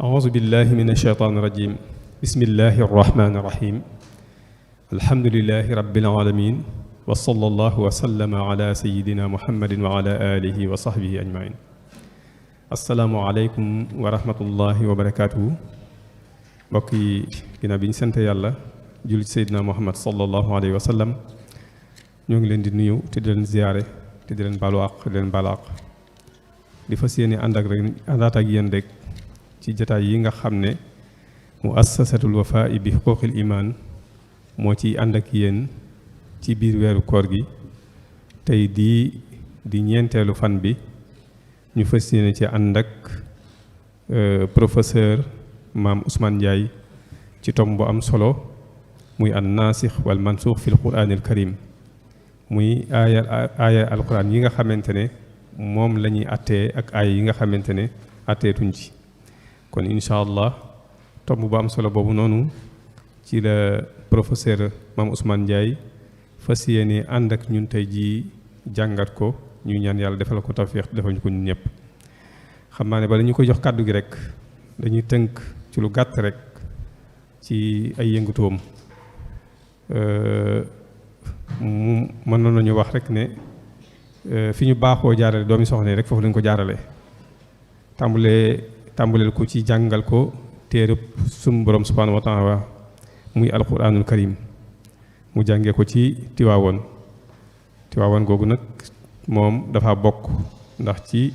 أعوذ بالله من الشيطان الرجيم بسم الله الرحمن الرحيم الحمد لله رب العالمين وصلى الله وسلم على سيدنا محمد وعلى آله وصحبه أجمعين السلام عليكم ورحمة الله وبركاته بقي كنا بنسنت يالله جل سيدنا محمد صلى الله عليه وسلم ñoo leen di nuyu te di leen ziaré te di leen balu ak di leen balaq di fasiyene andat ak yeen rek ci jotaay yi nga xamne muassasatul wafa'i bi huquqil iman mo ci ànd ak yéen ci biir wéru koor gi tay di ñentelu fan bi ñu fassiyene ci ànd ak professeur Mam Ousmane Ndiaye ci tom bu am solo muy an nasikh wal mansukh fil qur'anil karim muy aya alquran yi nga xamantene mom lañuy atté ak ay yi nga xamantene atté tuñ ci kon inshallah tomb bu am solo bobu nonu ci la professeur Mam Ousmane Ndiaye fasiyene ànd ak ñun tay ji jàngat ko ñu ñaan yàlla defal ko tawfiq defal ñu ko ñun ñep xamna ne ba lañu ko jox kàddu gi rek dañuy teunk ci lu gàtt rek ci ay yëngutoom mën nañu wax rek ne fi ñu baaxoo jaarale doomi soxna rek foofu lañ ko jaarale tàmbaleel ko ci jàngal ko téereb sunu borom subhanahu wa ta'ala muy alquranul karim mu jàngee ko ci tiwaawoon googu nag moom dafa bokk ndax ci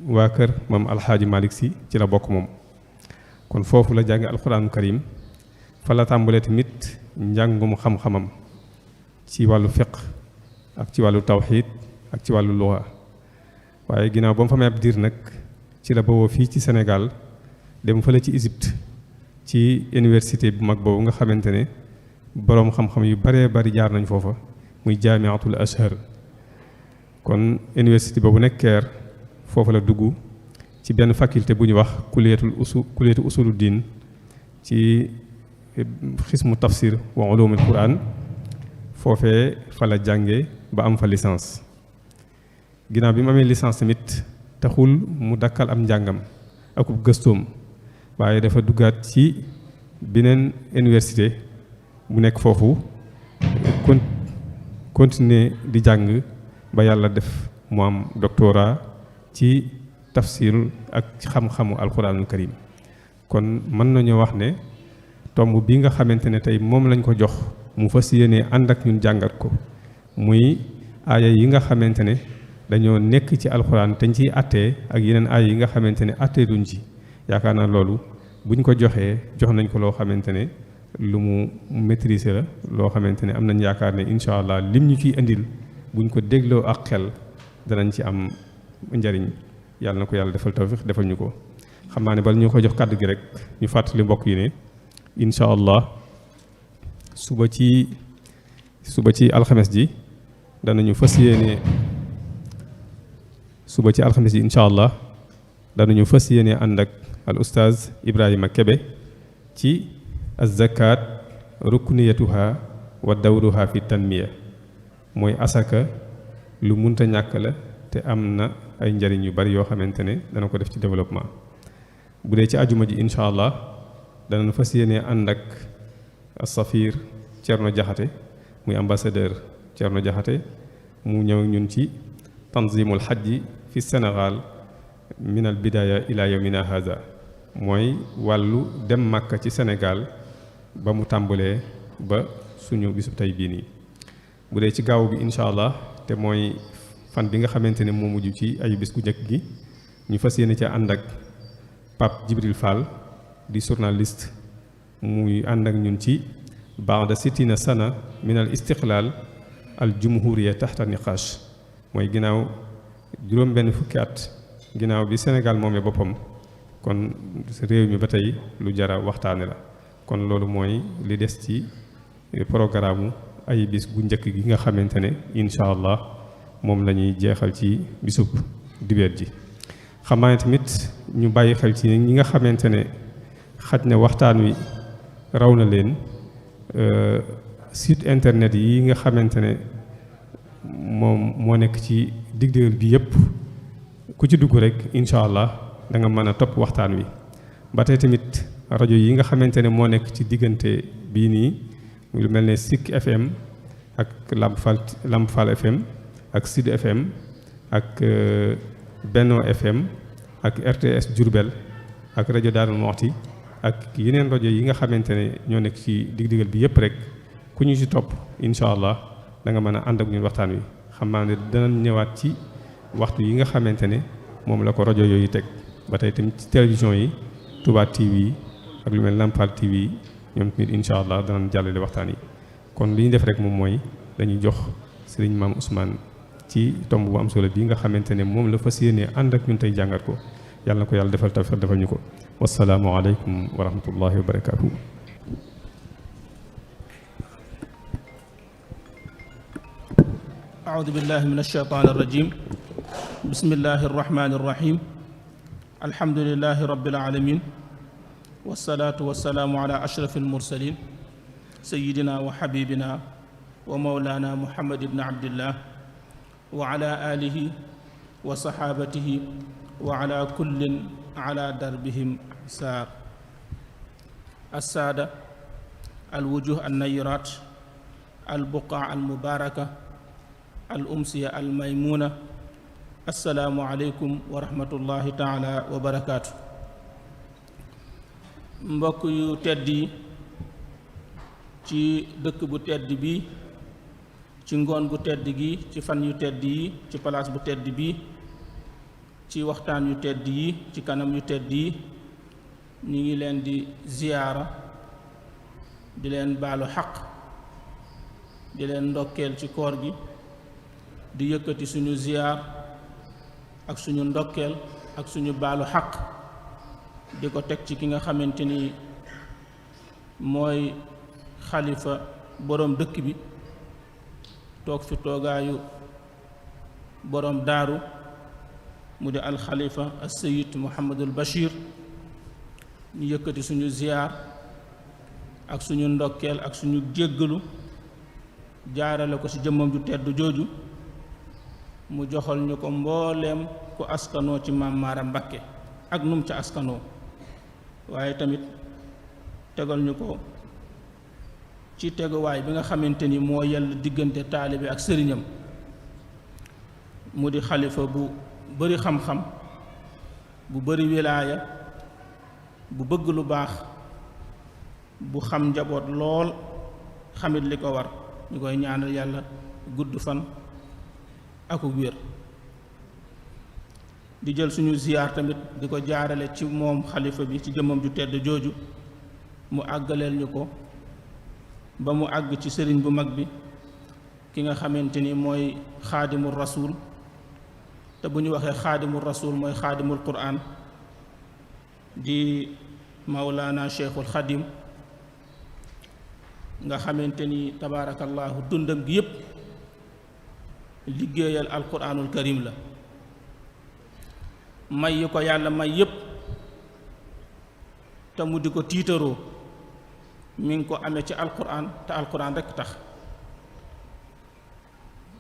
waa kër moom alxaaji Malick Sy ci la bokk moom kon foofu la jànge alquranul karim fa la tàmbalee tamit njàngum xam-xamam ci wàllu fiqh ak ci wàllu tawhid ak ci wàllu lugha waaye ginnaaw ba mu fa may ab diir nag ci la bawoo fii ci Sénégal dem fële ci Égypte ci université bu mag boobu nga xamante ne boroom xam-xam yu baree bari jaar nañ foofa muy jaamiatul Azhar kon université boobu nekk Caire foofa la dugg ci benn faculté bu ñu wax kuliyatu usuluddin ci xismu tafsir wa ulumul quran foofee fa la jànge ba am fa licence ginnaaw bi mu amee licence tamit taxul mu dakkal am njàngam akub gëstoom waaye dafa duggaat ci beneen université bu nekk foofu continuer di jàng ba yàlla def mu am doctorat ci tafsir ak xam-xamu alquranul karim kon mën nañoo wax ne tomb bi nga xamante ne tey moom lañ ko jox mu fas yéene ànd ak ñun jàngat ko muy aaya yi nga xamante ne dañoo nekk ci alxuraan te ñu ciy attee ak yeneen aaya yi nga xamante ne attee duñ ci yaakaar naa loolu buñ ko joxee jox nañ ko loo xamante ne lu mu maîtriser la loo xamante ne am nañ yaakaar ne incha allah lim ñu ciy indil buñ ko dégloo ak xel danañ ci am njariñ yàlla na ko yàlla defal tawfiq defal ñu ko xam naa ne bala ñu ko jox kàddu gi rek ñu fàttali mbokk yi ne incha allah suba ci alxames ji danañu fas yéene incha allah danañu fas yéene ànd ak al ustaaz Ibrahima Kebe ci az-zakat rukniyatuha wa dawruha fi tanmiya mooy asaka lu munta ñàkk la te am na ay njariñ yu bari yoo xamante ne dana ko def ci développement bu dee ci ajuma ji incha allah danañ fas yéene ànd ak safir Thierno Diakhaté muy ambassadeur Thierno Diakhaté mu ñëw ñun ci tanzimul hajji fi Sénégal min al bidaya ila yawmina haza mooy wàllu dem Makka ci Sénégal ba mu tàmbalee ba suñu bisub tey bii nii bu dee ci gaaw bi incha allah te mooy fan bi nga xamante ne moo mujj ci ayu bis gu njëkk gi ñu fas yéene ca ànd ak Pape Djibril Fall di journaliste muy ànd ak ñun ci baada sittina sana min al istiqlal al jumhuriya taxta niqash mooy ginnaaw juróom benn fukki at ginnaaw bi Sénégal moomee boppam kon réew mi ba tey lu jara waxtaane la kon loolu mooy li des ci programme ay bis gu njëkk gi nga xamante ne incha allah moom la ñuy jeexal ci bisub dibeer ji. xam naa ne tamit ñu bàyyi xel ci ñi nga xamante ne xaj na waxtaan wi raw na leen site internet yi nga xamante ne moom moo nekk ci digdéer bi yëpp ku ci dugg rek incha allah da nga mën a topp waxtaan wi. ba tey tamit rajo yi nga xamante ne moo nekk ci diggante bii nii lu mel ne Sik FM ak Lamp Fall FM ak Sud FM ak Benno FM ak RTS Diourbel ak rajo Darou Mouhty ak yeneen rajo yi nga xamante ne ñoo nekk ci digdigal bi yëpp rek ku ñu ci topp incha allah da nga mën a ànd ak ñun waxtaan wi. xam naa ne danañ ñëwaat ci waxtu yi nga xamante ne moom la ko rajo yooyu teg. ba tey tamit ci télévision yi Touba TV ak lu mel Lamp Fall TV ñoom tamit incha allah danañ jàllale waxtaan yi. kon li ñu def rek moom mooy dañuy jox Serigne Mame Ousmane ci tomb bu am solo bii nga xamante ne moom la fas yéenee ànd ak ñun tey jàngat ko yàlla na ko yàlla defal tawfiq defal ñu ko. wassalaamu aleykum wa rahmatullahi wa barakaatuhu. أعوذ بالله من الشيطان الرجيم بسم الله الرحمن الرحيم الحمد لله رب العالمين والصلاة والسلام على أشرف المرسلين سيدنا وحبيبنا ومولانا محمد بن عبد الله وعلى آله وصحابته وعلى كل على دربهم سار. السادة الوجوه النيرات البقاع المباركة الأمسية الميمونة السلام عليكم ورحمة الله تعالى وبركاته. mbokk yu tedd yi ci dëkk bu tedd bi ci ngoon gu tedd gi ci fan yu tedd yi ci palaas bu tedd bi ci waxtaan yu tedd yi ci kanam yu tedd yi ñu ngi leen di ziyaara di leen baalu xaq di leen ndokkeel ci koor gi di yëkkati suñu ziyaar ak suñu ndokkeel ak suñu baalu xaq di ko teg ci ki nga xamante ni mooy xalifa boroom dëkk bi toog fi toogaayu boroom daaru mu di alxalifa as-sayyid Muhammadul Bachir ñu yëkkati suñu ziyaar ak suñu ndokkeel ak suñu jéggalu jaarale ko ci jëmmam ju tedd jooju mu joxal ñu ko mbooleem ku askanoo ci Maam Maaram Mbakke ak num ca askanoo waaye tamit tegal ñu ko ci teguwaay bi nga xamante ni moo yell diggante taalibe ak sëriñam mu di xalifa bu bari xam-xam bu bari wilaaya bu bëgg lu baax bu xam njaboot lool xamit li ko war ñu koy ñaanal yàlla gudd fan aku wér di jël suñu ziyaar tamit di ko jaarale ci moom xalifa bi ci jëmmam ju tedd jooju mu àggaleel ñu ko ba mu àgg ci sëriñ bu mag bi ki nga xamante ni mooy xaadimul rasul te bu ñu waxee xaadimul rasul mooy xaadimul quraan di mawlaana cheikhul xadim nga xamante ni tabaarakallaahu dundam gi yépp liggéeyal alquraanul karim la may yi ko yàlla may yépp te mu di ko tiitaroo mi ngi ko amee ci alquraan te alquraan rekk tax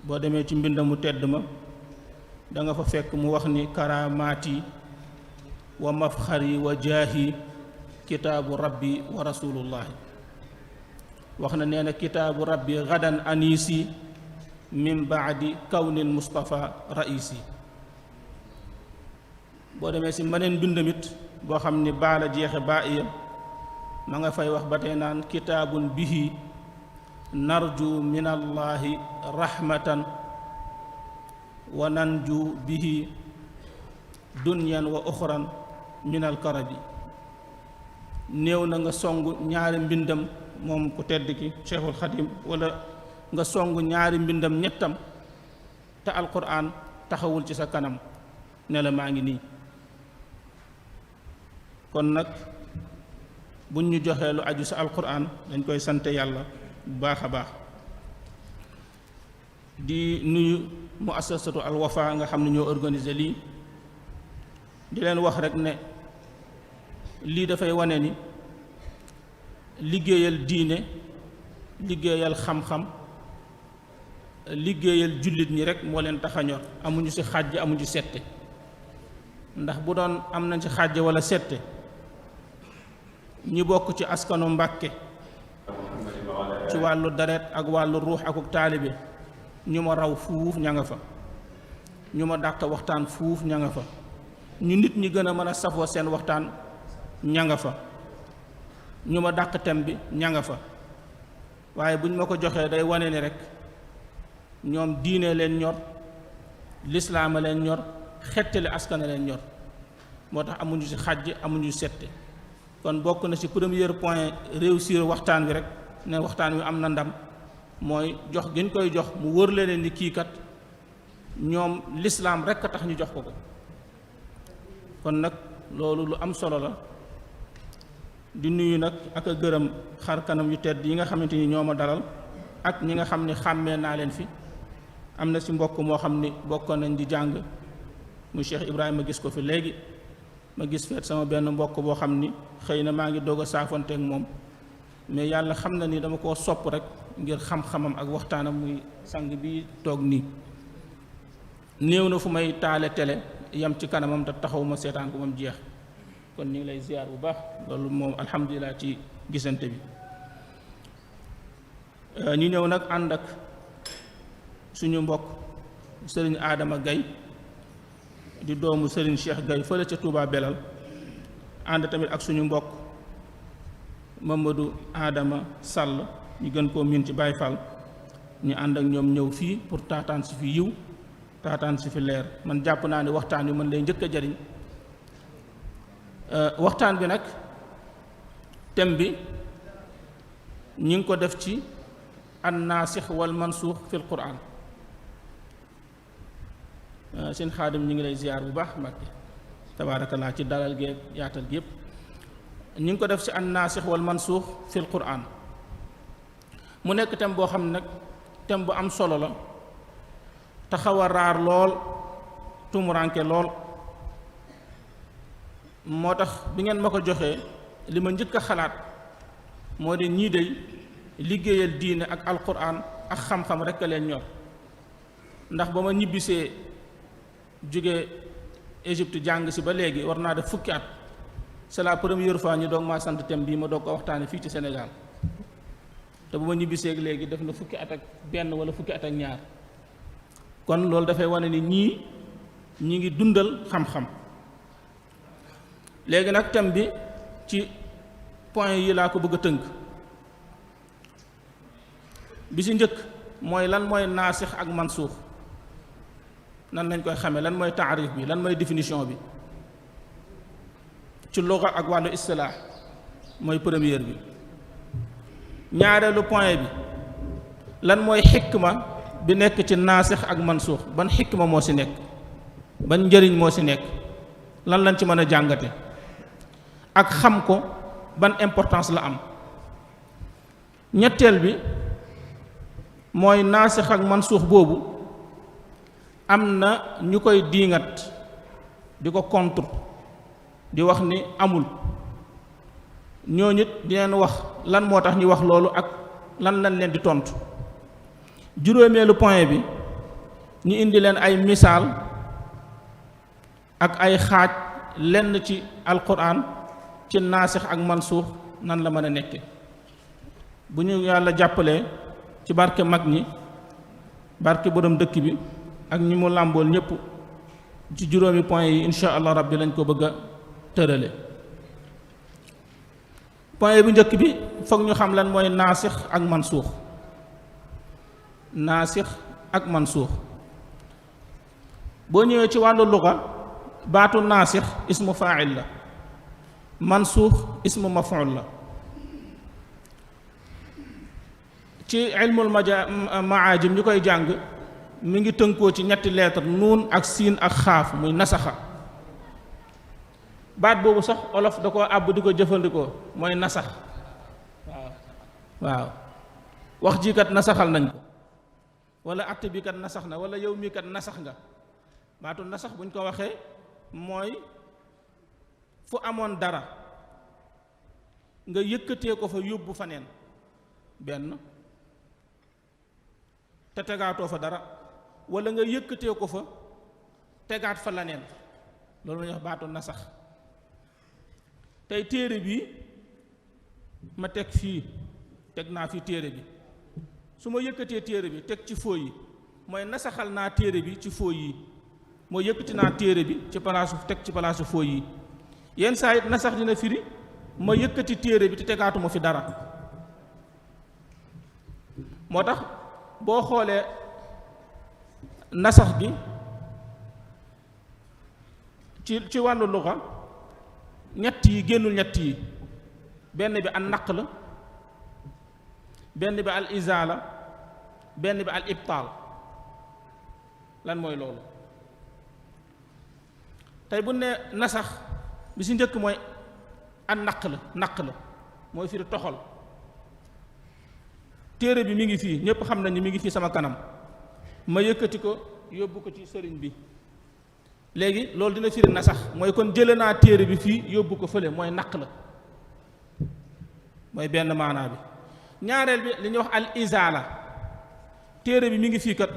boo demee ci mbind mu tedd ma da nga fa fekk mu wax ni karaamaati wa mafxari wa jaahi kitaabu rabbi wa rasulullahi wax na nee na kitaabu rabbi gadan anisi min baadi kawnil mustafa raisi boo demee si maneen bindamit boo xam ni baa la jeexe baa iya ma nga fay wax ba tey naan kitaabun bihi narju min allahi rahmatan wa nanju bihi dunyan wa uxran min alkarabi néew na nga song ñaari mbindam moom ku tedd ki cheikhul xadim wala nga song ñaari mbindam ñettam te alquran taxawul ci sa kanam ne la maa ngi nii kon nag buñ ñu joxee lu aju sa alquran dañ koy sante yàlla bu baax a baax di nuyu muassasatu Al Wafa nga xam ne ñoo organiser lii di leen wax rek ne lii dafay wane ni liggéeyal diine liggéeyal xam-xam liggéeyal jullit ñi rek moo leen tax a ñor amuñu ci xàjj amuñu ci sette ndax bu doon am nañ ci xàjj wala sette ñi bokk ci askanu Mbàkke ci wàllu deret ak wàllu ruux akuk taalibe ñu ma raw fuuf ña nga fa ñu ma dàq waxtaan fuuf ña nga fa ñu nit ñi gën a mën a safoo seen waxtaan ña nga fa ñu ma dàq tem bi ña nga fa waaye buñ ma ko joxee day wane ni rek ñoom diine leen ñor lislaama leen ñor xettali askana leen ñor moo tax amuñu ci xàjj amuñu sette kon bokk na ci premier point réussir waxtaan wi rek ne waxtaan wi am na ndam mooy jox giñ koy jox mu wër leen ni kii kat ñoom lislaam rek a tax ñu jox ko kon nag loolu lu am solo la di nuyu nag ak a gërëm xar kanam yu tedd yi nga xamante ni ñoo ma dalal ak ñi nga xam ni xàmmee naa leen fi am na ci mbokk moo xam ni bokkoon nañ di jàng muy Cheikh Ibrahima gis ko fi léegi ma gis feet sama benn mbokk boo xam ni xëy na maa ngi doog a saafonteek moom mais yàlla xam na ni dama koo sopp rek ngir xam-xamam ak waxtaanam muy sang bi toog nii néew na fu may taale télé yam ci kanamam te taxaw ma seetaan ko moom jeex kon ñu ngi lay ziar bu baax loolu moom alhamdulilah ci gisante bi ñu ñëw nag ànd ak suñu mbokk sëriñ Adama Gaye di doomu sëriñ Cheikh Gaye fële ca Touba Belal ànd tamit ak suñu mbokk Mamadou Adama Sall ñu gën koo miin ci Baye Fall ñu ànd ak ñoom ñëw fii pour taataan si fi yiw taataan si fi leer man jàpp naa ne waxtaan wi mën lay njëkk a jariñ waxtaan bi nag thème bi ñi ngi ko def ci an naasix wal mansuux fil Qur'an seen xaadim ñi ngi lay ziar bu baax Mbàkke tabaarakallaa ci dalal geeg yaatal gi yépp ñi ngi ko def ci an naasix wal mansuux fil Qur'an mu nekk thème boo xam ne nag thème bu am solo la te xaw a raar lool tumuranke lool moo tax bi ngeen ma ko joxee li ma njëkk a xalaat moo di ñii dey liggéeyal diine ak alquran ak xam-xam rekk a leen ñor ndax ba ma ñibbisee jóge Égypte jàng si ba léegi war naa def fukki at c'est la première fois ñu doog maa sant thème bii ma doog ko waxtaane fii ci Sénégal te bu ma ñibbisee léegi def na fukki at ak benn wala fukki at ak ñaar kon loolu dafay wane ni ñii ñi ngi dundal xam-xam léegi nag thème bi ci point yi laa ko bëgg a tënk bi ci njëkk mooy lan mooy naasix ak mansuux nan lañ koy xamee lan mooy taarif bi lan mooy définition bi ci lugha ak wàllu istilaax mooy première bi ñaareelu point bi lan mooy xikma bi nekk ci naasix ak mansuux ban xikma moo ci nekk ban njëriñ moo ci nekk lan lañ ci mën a jàngate ak xam ko ban importance la am ñetteel bi mooy naasix ak mansuux boobu am na ñu koy diingat di ko contre di wax ni amul ñoo nit di leen wax lan moo tax ñu wax loolu ak lan lañ leen di tontu juróomeelu point bi ñu indi leen ay misaal ak ay xaaj lenn ci alquran ci naasix ak mansuux nan la mën a nekke bu ñu yàlla jàppalee ci barke mag ñi barke borom dëkk bi ak ñi mu làmbool ñépp ci juróomi point yi insha allah rabbi lañ ko bëgg a tërale point bu njëkk bi foog ñu xam lan mooy naasix ak mansuux naasix ak mansuux boo ñëwee ci wàllu luga baatu naasix ismu faa'il la mansuux ismu maf'ul la ci ilmul maajim ñu koy jàng mi ngi tënkoo ci ñetti lettre nuun ak siin ak xaaf muy nasaxa baat boobu sax olof da koo àbb di ko jëfandikoo mooy nasax waaw wax jiikat nasaxal nañ ko wala atte bi kat nasax na wala yow mii kat nasax nga. baatu nasax buñ ko waxee mooy fu amoon dara nga yëkkatee ko fa yóbbu fa neen benn te tegaatoo fa dara, wala nga yëkkatee ko fa tegaat fa la neen, loolu la ñuy wax baatu nasax. tey téere bi ma teg fii, teg naa fi téere bi, su ma yëkkatee téere bi teg ci fooy yi mooy nasaxal naa téere bi ci fooy yi, mooy yëkkati naa téere bi ci palaasu teg ci palaasu fooy yi. yenn saa it nasax dina firi ma yëkkati téere bi te tegaatuma fi dara. moo tax boo xoolee nasax gi ci wàllu luxa ñett yi génnul ñett yi, benn bi al naql, benn bi al izaala, benn bi al ibtaal. lan mooy loolu? tey bu ne nasax bi si njëkk mooy al naql mooy firi toxal. téere bi mi ngi fii, ñépp xam nañu mi ngi fii sama kanam, ma yëkkati ko yóbbu ko ci sëriñ bi. léegi loolu dina firi nasax, mooy kon jële naa téere bi fii yóbbu ko fële, mooy naql, mooy benn maanaa bi. ñaareel bi li ñuy wax al izaala, téere bi mi ngi fii kat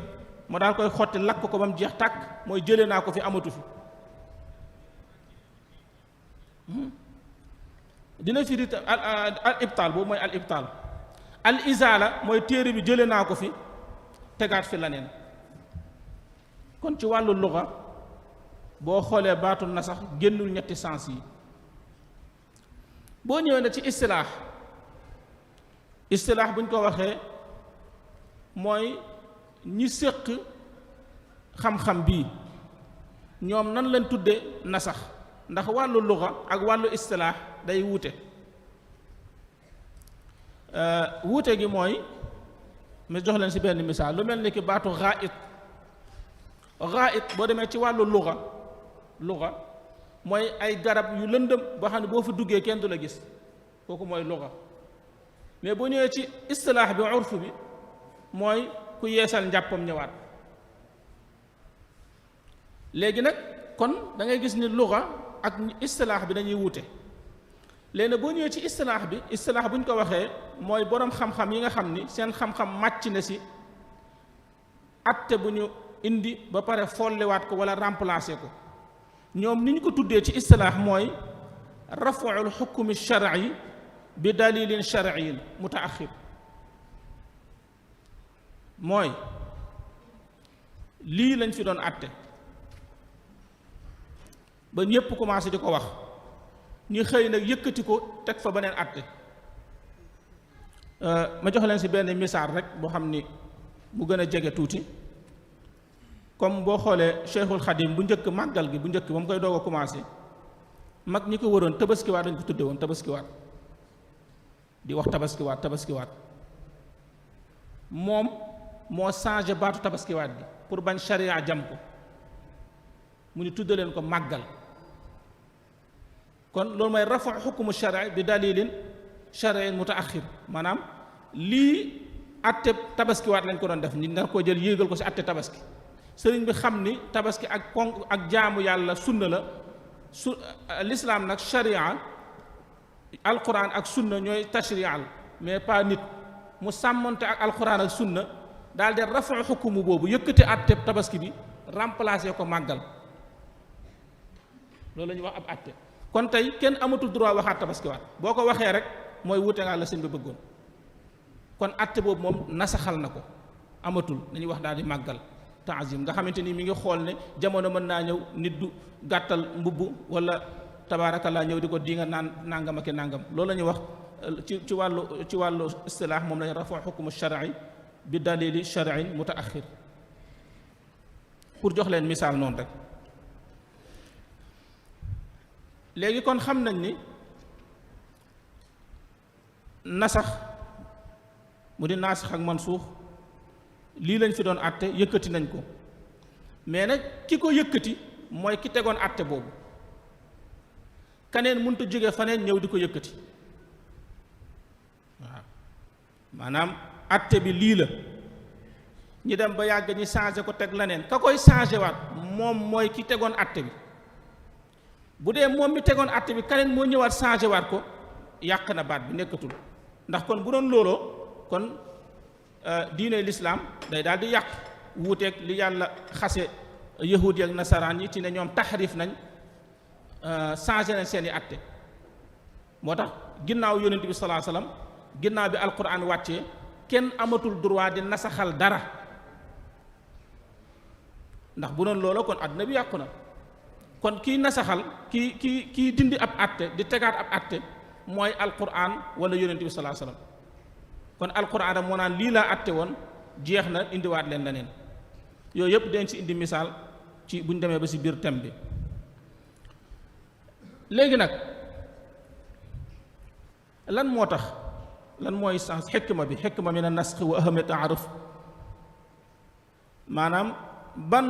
ma daal koy xotti lakk ko ba mu jeex tàkk, mooy jële naa ko fi, amatu fi. dina firi al ibtaal, boobu mooy al ibtaal. al izaala mooy téere bi jële naa ko fi tegaat fi la neen. kon ci wàllu luxa boo xoolee baatu nasax génnul ñetti sens yi. boo ñëwee na ci istilaax buñ ko waxee mooy ñi séq xam-xam bii ñoom nan lañ tudde nasax, ndax wàllu luxa ak wàllu istilaax day wuute. wuute gi mooy ma jox leen ci benn misaal, lu mel ni ki baatu xaait boo demee ci wàllu luxa mooy ay garab yu lëndëm boo xam ne boo fa duggee kenn du la gis, kooku mooy luxa. mais boo ñëwee ci istilaax bi, urf bi, mooy ku yeesal njàppam ñëwaat. léegi nag kon da ngay gis ni luxa ak istilaax bi dañuy wuute. léegi nag boo ñëwee ci istilaax bu ñu ko waxee mooy boroom xam-xam yi nga xam ni seen xam-xam màcc na ci atte bu ñu indi ba pare folliwaat ko wala remplacer ko. ñoom ni ñu ko tuddee ci istilaax mooy rafuul xukmi shar'i bi dalilin shar'iyyin mutaaxir. mooy lii lañ fi doon atte ba ñépp commencé di ko wax, ñu xëy nag yëkkati ko teg fa beneen atte. ma jox leen ci benn misaal rek boo xam ni bu gën a jege tuuti. comme boo xoolee Cheikhul Khadim bu njëkk màggal gi bu njëkk ba mu koy doog a commencé, mag ñi ko waroon tabaskiwaat dañ ko tudde woon tabaskiwaat, di wax tabaskiwaat. moom moo changé baatu tabaskiwaat bi pour bañ sharia jam ko, mu ni tudde leen ko màggal. kon loolu mooy rafu xukmu shar'i bi dalilin shar'in mutaaxir, maanaam lii atte tabaskiwaat lañ ko doon def, ni nga ko jël yéegal ko ci atte tabaski. sëriñ bi xam ni tabaski ak ponk ak jaamu yàlla sunna la, lislaam nag sharia, alquran ak sunna ñooy tashrial, mais pas nit. mu sàmmonte ak alquran ak sunna daal de rafu xukumu boobu, yëkkati atte tabaski bi remplacer ko màggal. loolu la ñuy wax ab atte. kon tey kenn amatul droit waxaat tabaskiwaat, boo ko waxee rek mooy wuute nga la sëñ bi bëggoon. kon atte boobu moom nasaxal na ko, amatul, dañuy wax daal di màggal taazim, nga xamante ni mi ngi xool ne jamono mën naa ñëw nit du gàttal mbubb wala tabaarakallaa ñëw di ko di nga naan nangam ak nangam. loolu la ñuy wax ci wàllu istilaax moom la ñu rafu xukmu shar'i bi dalili shar'in mutaaxir, pour jox leen misaal noonu rek. léegi kon xam nañ ni nasax mu di naasix ak mansuux lii lañ fi doon àtte, yëkkati nañ ko. mais nag ki ko yëkkati mooy ki tegoon àtte boobu, kaneen mënut a jóge faneen ñëw di ko yëkkati. waaw maanaam àtte bi lii la, ñi dem ba yàgg ñi changé ko teg leneen ka koy changé waat moom mooy ki tegoon atte bi bu dee moom mi tegoon atte bi keneen moo ñëwaat changé waat ko yàq na baat bi nekkatul ndax kon bu doon looloo kon diine lislaam day daal di yàq wuuteeg li yàlla xase yahudi ak nasaraan yi ci ne ñoom taxrif nañ changé nañ seeni atte moo tax ginnaaw yonent bi salaa salaam ginnaaw bi alquran wàccee kenn amatul droit di nasaxal dara ndax bu doon loolu kon àdduna bi yàqu na kon kiy nasaxal kii dindi ab atte di tegaat ab atte mooy alquran wala yonent bi salaa salaam kon alquran da moo naan lii laa atte woon jeex na indiwaat leen leneen yooyu yëpp dañ ci indi misaal ci buñ demee ba ci biir thème bi léegi nag lan moo tax lan mooy sens xikma bi xikma min an-nasx wa ahamiyat ta'aruf maanaam ban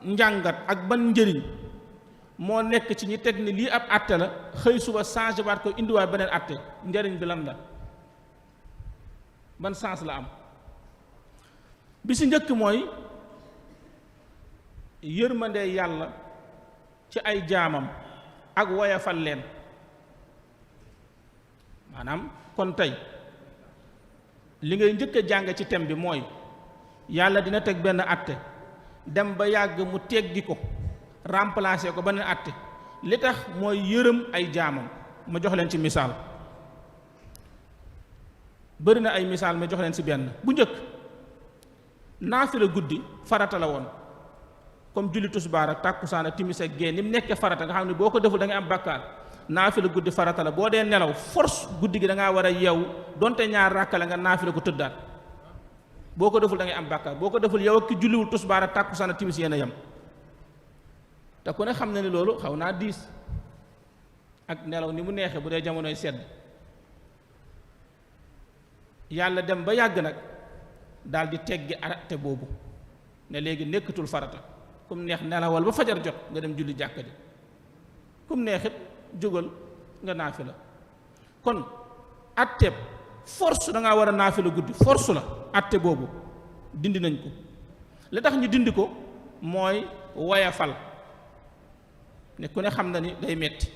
njàngat ak ban njëriñ moo nekk ci ñi teg ni lii ab àtte la xëy suba changé waat ko indiwaat beneen àtte njëriñ bi lan la ban sens la am bi ci njëkk mooy yërmande yàlla ci ay jaamam ak woyafal leen maanaam kon tey li ngay njëkk a jàng ci thème bi mooy yàlla dina teg benn àtte dem ba yàgg mu teggi ko remplacer ko beneen àtte li tax mooy yërëm ay jaamam ma jox leen ci misaal bëri na ay misaal ma jox leen ci benn bu njëkk naafila guddi farata la woon comme julli tusbaar ak tàkkusaan ak timis ak gee ni mu nekkee farata nga xam ne boo ko deful da ngay am bàkkaar naafila guddi farata la boo dee nelaw force guddi gi da ngaa war a yeewu donte ñaar ràkka la nga naafila ko tëddaat boo ko deful da ngay am bàkkaar boo ko deful yow ak ki julliwul tusbaar ak tàkkusaan ak timis yéen a yem te ku ne xam na ni loolu xaw naa diis ak nelaw ni mu neexee bu dee jamonoy sedd yàlla dem ba yàgg nag daal di teggi arate boobu ne léegi nekkatul farata kum neex nelawal ba fajar jot nga dem julli jàkka ji kum neexit jógal nga naafila kon atte force da ngaa war a naafila guddi force la atte boobu dindi nañ ko li tax ñu dindi ko mooy woyafal ne ku ne xam na ni day metti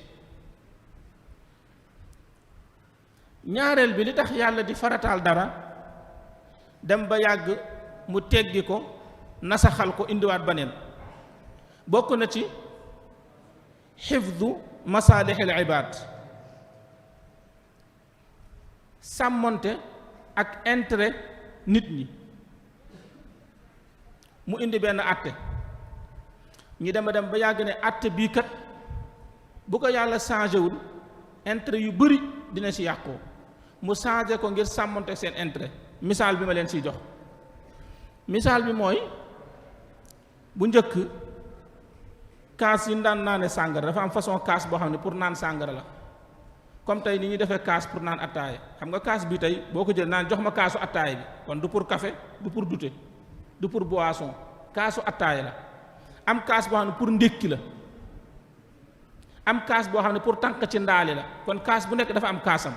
ñaareel bi li tax yàlla di farataal dara dem ba yàgg mu teggi ko nasaxal ko indiwaat baneen bokk na ci xifdu masaalixil ibaad sàmmonte ak intérêt nit ñi mu indi benn àtte ñi dem ba yàgg ne àtte bii kat bu ko yàlla changé wul intérêt yu bari dina ci yàqoo mu changé ko ngir sàmmonte seen intérêt misaal bi ma leen ciy jox misaal bi mooy bu njëkk kaas yi daan naane sàngara dafa am façon kaas boo xam ne pour naan sàngara la comme tey ni ñuy defee kaas pour naan attaaya xam nga kaas bi tey boo ko jël naan jox ma kaasu attaaya bi kon du pour café du pour goûter du pour boisson kaasu attaaya la am kaas boo xam ne pour ndékki la am kaas boo xam ne pour tànk ci ndaali la kon kaas bu nekk dafa am kaasam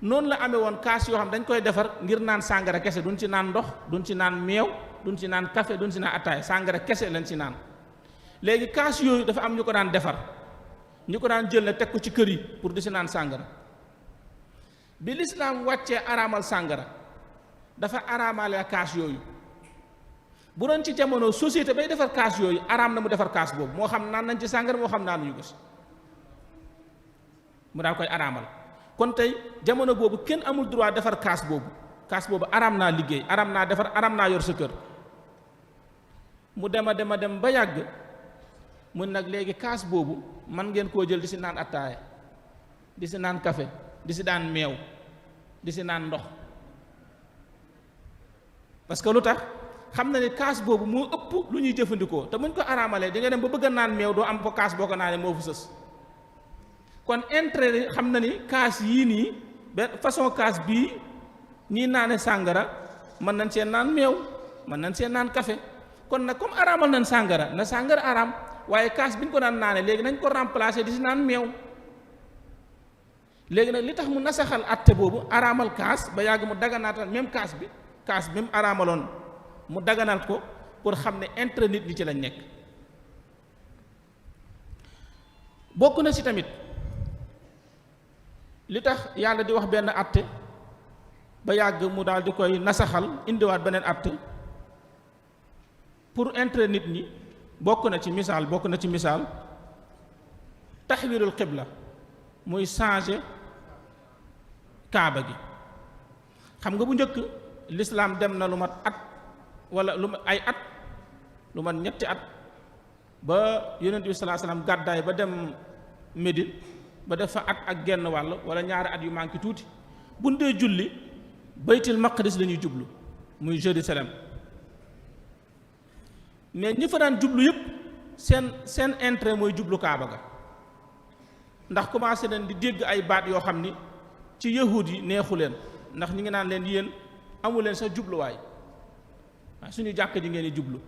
noonu la amee woon kaas yoo xam dañ koy defar ngir naan sàngara kese duñ ci naan ndox duñ ci naan meew duñ ci naan café duñ ci naan attaaya sàngara kese lañ ci naan léegi kaas yooyu dafa am ñu ko daan defar ñu ko daan jël ne teg ko ci kër yi pour di si naan sàngara bi lislaam wàccee araamal sàngara dafa araamale kaas yooyu bu doon ci jamono société bay defar kaas yooyu araam na mu defar kaas boobu moo xam naan nañ ci sàngara moo xam naanuñu ko si mu daal koy araamal kon tey jamono boobu kenn amul droit defar kaas boobu araam naa liggéey araam naa defar araam naa yor sa kër mu dem ba yàgg mun nag léegi kaas boobu man ngeen koo jël di si naan attaaya di si naan café di si naan meew di si naan ndox parce que lu tax xam na ni kaas boobu moo ëpp lu ñuy jëfandikoo te muñ ko araamalee di nga dem ba bëgg a naan meew doo am fa kaas boo ko naanee moo fu sës kon intérêt xam na ni kaas yii nii benn façon kaas bii ñii naane sàngara mën nañ see naan meew mën nañ see naan café kon nag comme araamal nañ sàngara na sàngara araam waaye kaas bi ñu ko daan naane léegi nañ ko remplacer di si naan meew léegi nag li tax mu nasaxal atte boobu araamal kaas ba yàgg mu daganaatal même kaas bi mu araamaloon mu daganal ko pour xam ne intérêt nit ñi ci lañ nekk. bokk na ci tamit li tax yàlla di wax benn àtte ba yàgg mu daal di koy nasaxal indiwaat beneen àtte pour intérêt nit ñi. bokk na ci misaal taxwirul xibla muy changer kaaba gi. xam nga bu njëkk lislaam dem na lu mat at wala lu mat ñetti at ba yonent bi sallallahu alayhi wasallam gàddaay ba dem Médine ba def fa at ak genn wàll wala ñaari at yu manqué tuuti bu ñu dee julli baytul maqdis la ñuy jublu muy Jérusalem. mais ñi fa daan jublu yëpp seen intérêt mooy jublu kaaba ga ndax commencé nañ di dégg ay baat yoo xam ni ci yahud yi neexu leen ndax ñi ngi naan leen yéen amu leen sa jubluwaay waaye suñu jàkk ji ngeen di jublu.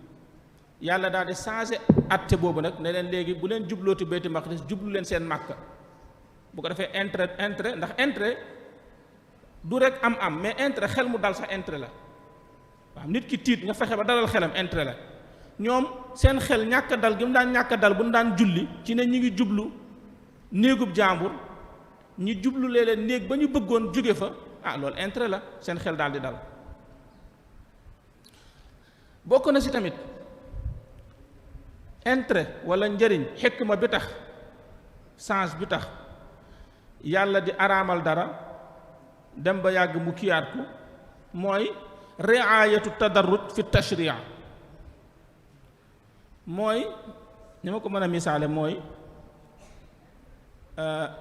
yàlla daal di changé atte boobu nag ne leen léegi bu leen jublooti baytul maqdis jublu leen seen màkka bu ko defee intérêt ndax intérêt du rek am mais intérêt xel mu dal sax intérêt la waaw nit ki tiit nga fexe ba dalal xelam intérêt la. ñoom seen xel ñàkk dal gi mu daan ñàkk dal bu ñu daan julli ci ne ñi ngi jublu néegub jàmbur ñi jublu leen néeg ba ñu bëggoon jóge fa loolu intérêt la seen xel daal di dal. bokk na ci tamit intérêt wala njëriñ xikma bi tax sens bi tax yàlla di araamal dara dem ba yàgg mu kiyaat ko mooy riayatu tadarruj fi tashri'a. mooy ni ma ko mën a misaale mooy